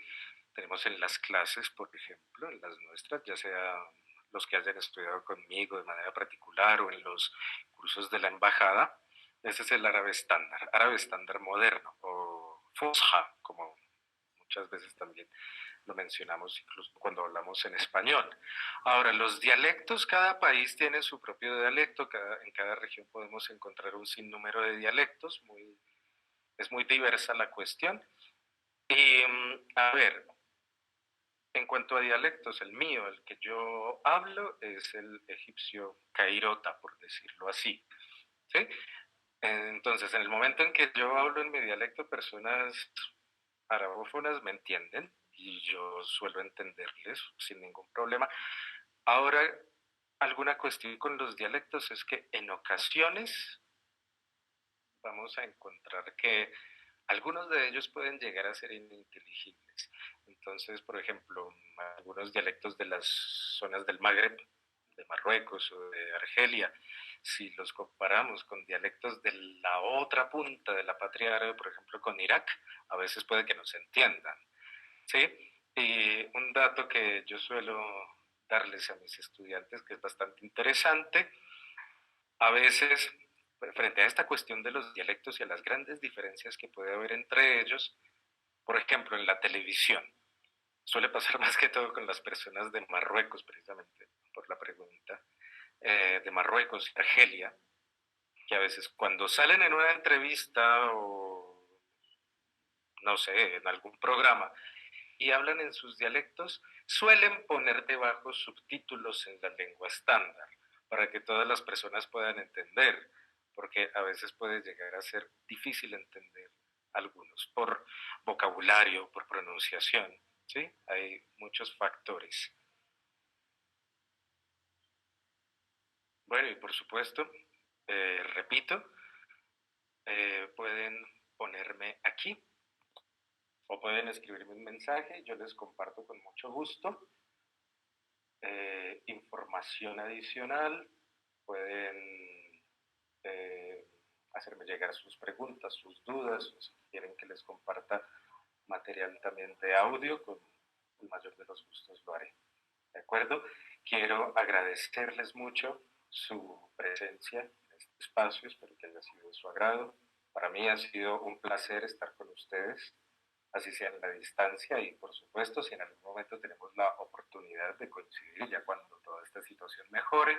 tenemos en las clases, por ejemplo, en las nuestras, ya sea los que hayan estudiado conmigo de manera particular o en los cursos de la embajada. Ese es el árabe estándar moderno, o Fusha, como muchas veces también lo mencionamos incluso cuando hablamos en español. Ahora, los dialectos, cada país tiene su propio dialecto, en cada región podemos encontrar un sinnúmero de dialectos, es muy diversa la cuestión. Y, a ver, en cuanto a dialectos, el mío, el que yo hablo, es el egipcio cairota, por decirlo así, ¿sí? Entonces, en el momento en que yo hablo en mi dialecto, personas arabófonas me entienden y yo suelo entenderles sin ningún problema. Ahora, alguna cuestión con los dialectos es que en ocasiones vamos a encontrar que algunos de ellos pueden llegar a ser ininteligibles. Entonces, por ejemplo, algunos dialectos de las zonas del Magreb, de Marruecos o de Argelia, si los comparamos con dialectos de la otra punta de la patria árabe, por ejemplo, con Irak, a veces puede que no se entiendan, ¿sí? Y un dato que yo suelo darles a mis estudiantes, que es bastante interesante, a veces, frente a esta cuestión de los dialectos y a las grandes diferencias que puede haber entre ellos, por ejemplo, en la televisión, suele pasar más que todo con las personas de Marruecos, precisamente, por la pregunta, de Marruecos y Argelia, que a veces cuando salen en una entrevista o, no sé, en algún programa y hablan en sus dialectos, suelen poner debajo subtítulos en la lengua estándar para que todas las personas puedan entender, porque a veces puede llegar a ser difícil entender algunos por vocabulario, por pronunciación, ¿sí? Hay muchos factores. Bueno, y por supuesto, repito, pueden ponerme aquí o pueden escribirme un mensaje, yo les comparto con mucho gusto información adicional, pueden hacerme llegar sus preguntas, sus dudas, o si quieren que les comparta material también de audio, con el mayor de los gustos lo haré. ¿De acuerdo? Quiero agradecerles mucho su presencia en este espacio, espero que haya sido de su agrado. Para mí ha sido un placer estar con ustedes, así sea en la distancia y por supuesto si en algún momento tenemos la oportunidad de coincidir ya cuando toda esta situación mejore,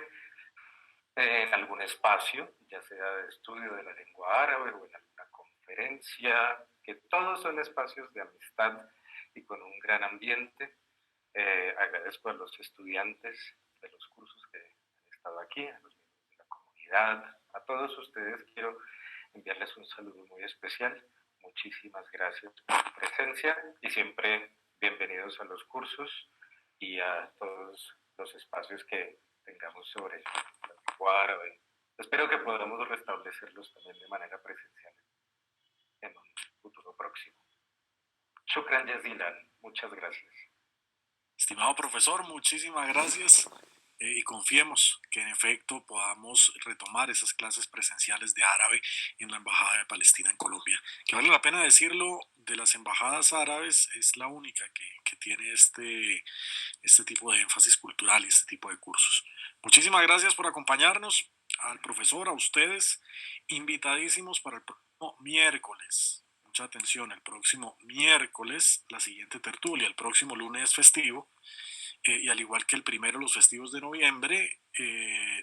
en algún espacio, ya sea de estudio de la lengua árabe o en alguna conferencia, que todos son espacios de amistad y con un gran ambiente. Agradezco a los estudiantes de los cursos que han estado aquí, a los miembros de la comunidad, a todos ustedes quiero enviarles un saludo muy especial. Muchísimas gracias por su presencia y siempre bienvenidos a los cursos y a todos los espacios que tengamos sobre la lengua árabe. Espero que podamos restablecerlos también de manera presencial en un futuro próximo. Shukran jazilan. Muchas gracias. Estimado profesor, muchísimas gracias y confiemos que en efecto podamos retomar esas clases presenciales de árabe en la Embajada de Palestina en Colombia. Que vale la pena decirlo, de las embajadas árabes es la única que tiene este tipo de énfasis cultural y este tipo de cursos. Muchísimas gracias por acompañarnos, al profesor, a ustedes, invitadísimos para el próximo miércoles. Mucha atención, el próximo miércoles la siguiente tertulia, el próximo lunes festivo, y al igual que el primero, los festivos de noviembre,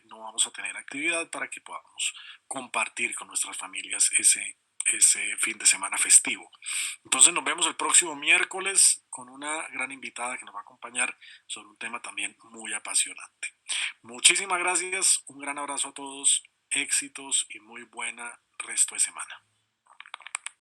no vamos a tener actividad para que podamos compartir con nuestras familias ese fin de semana festivo. Entonces nos vemos el próximo miércoles con una gran invitada que nos va a acompañar sobre un tema también muy apasionante. Muchísimas gracias, un gran abrazo a todos, éxitos y muy buena resto de semana.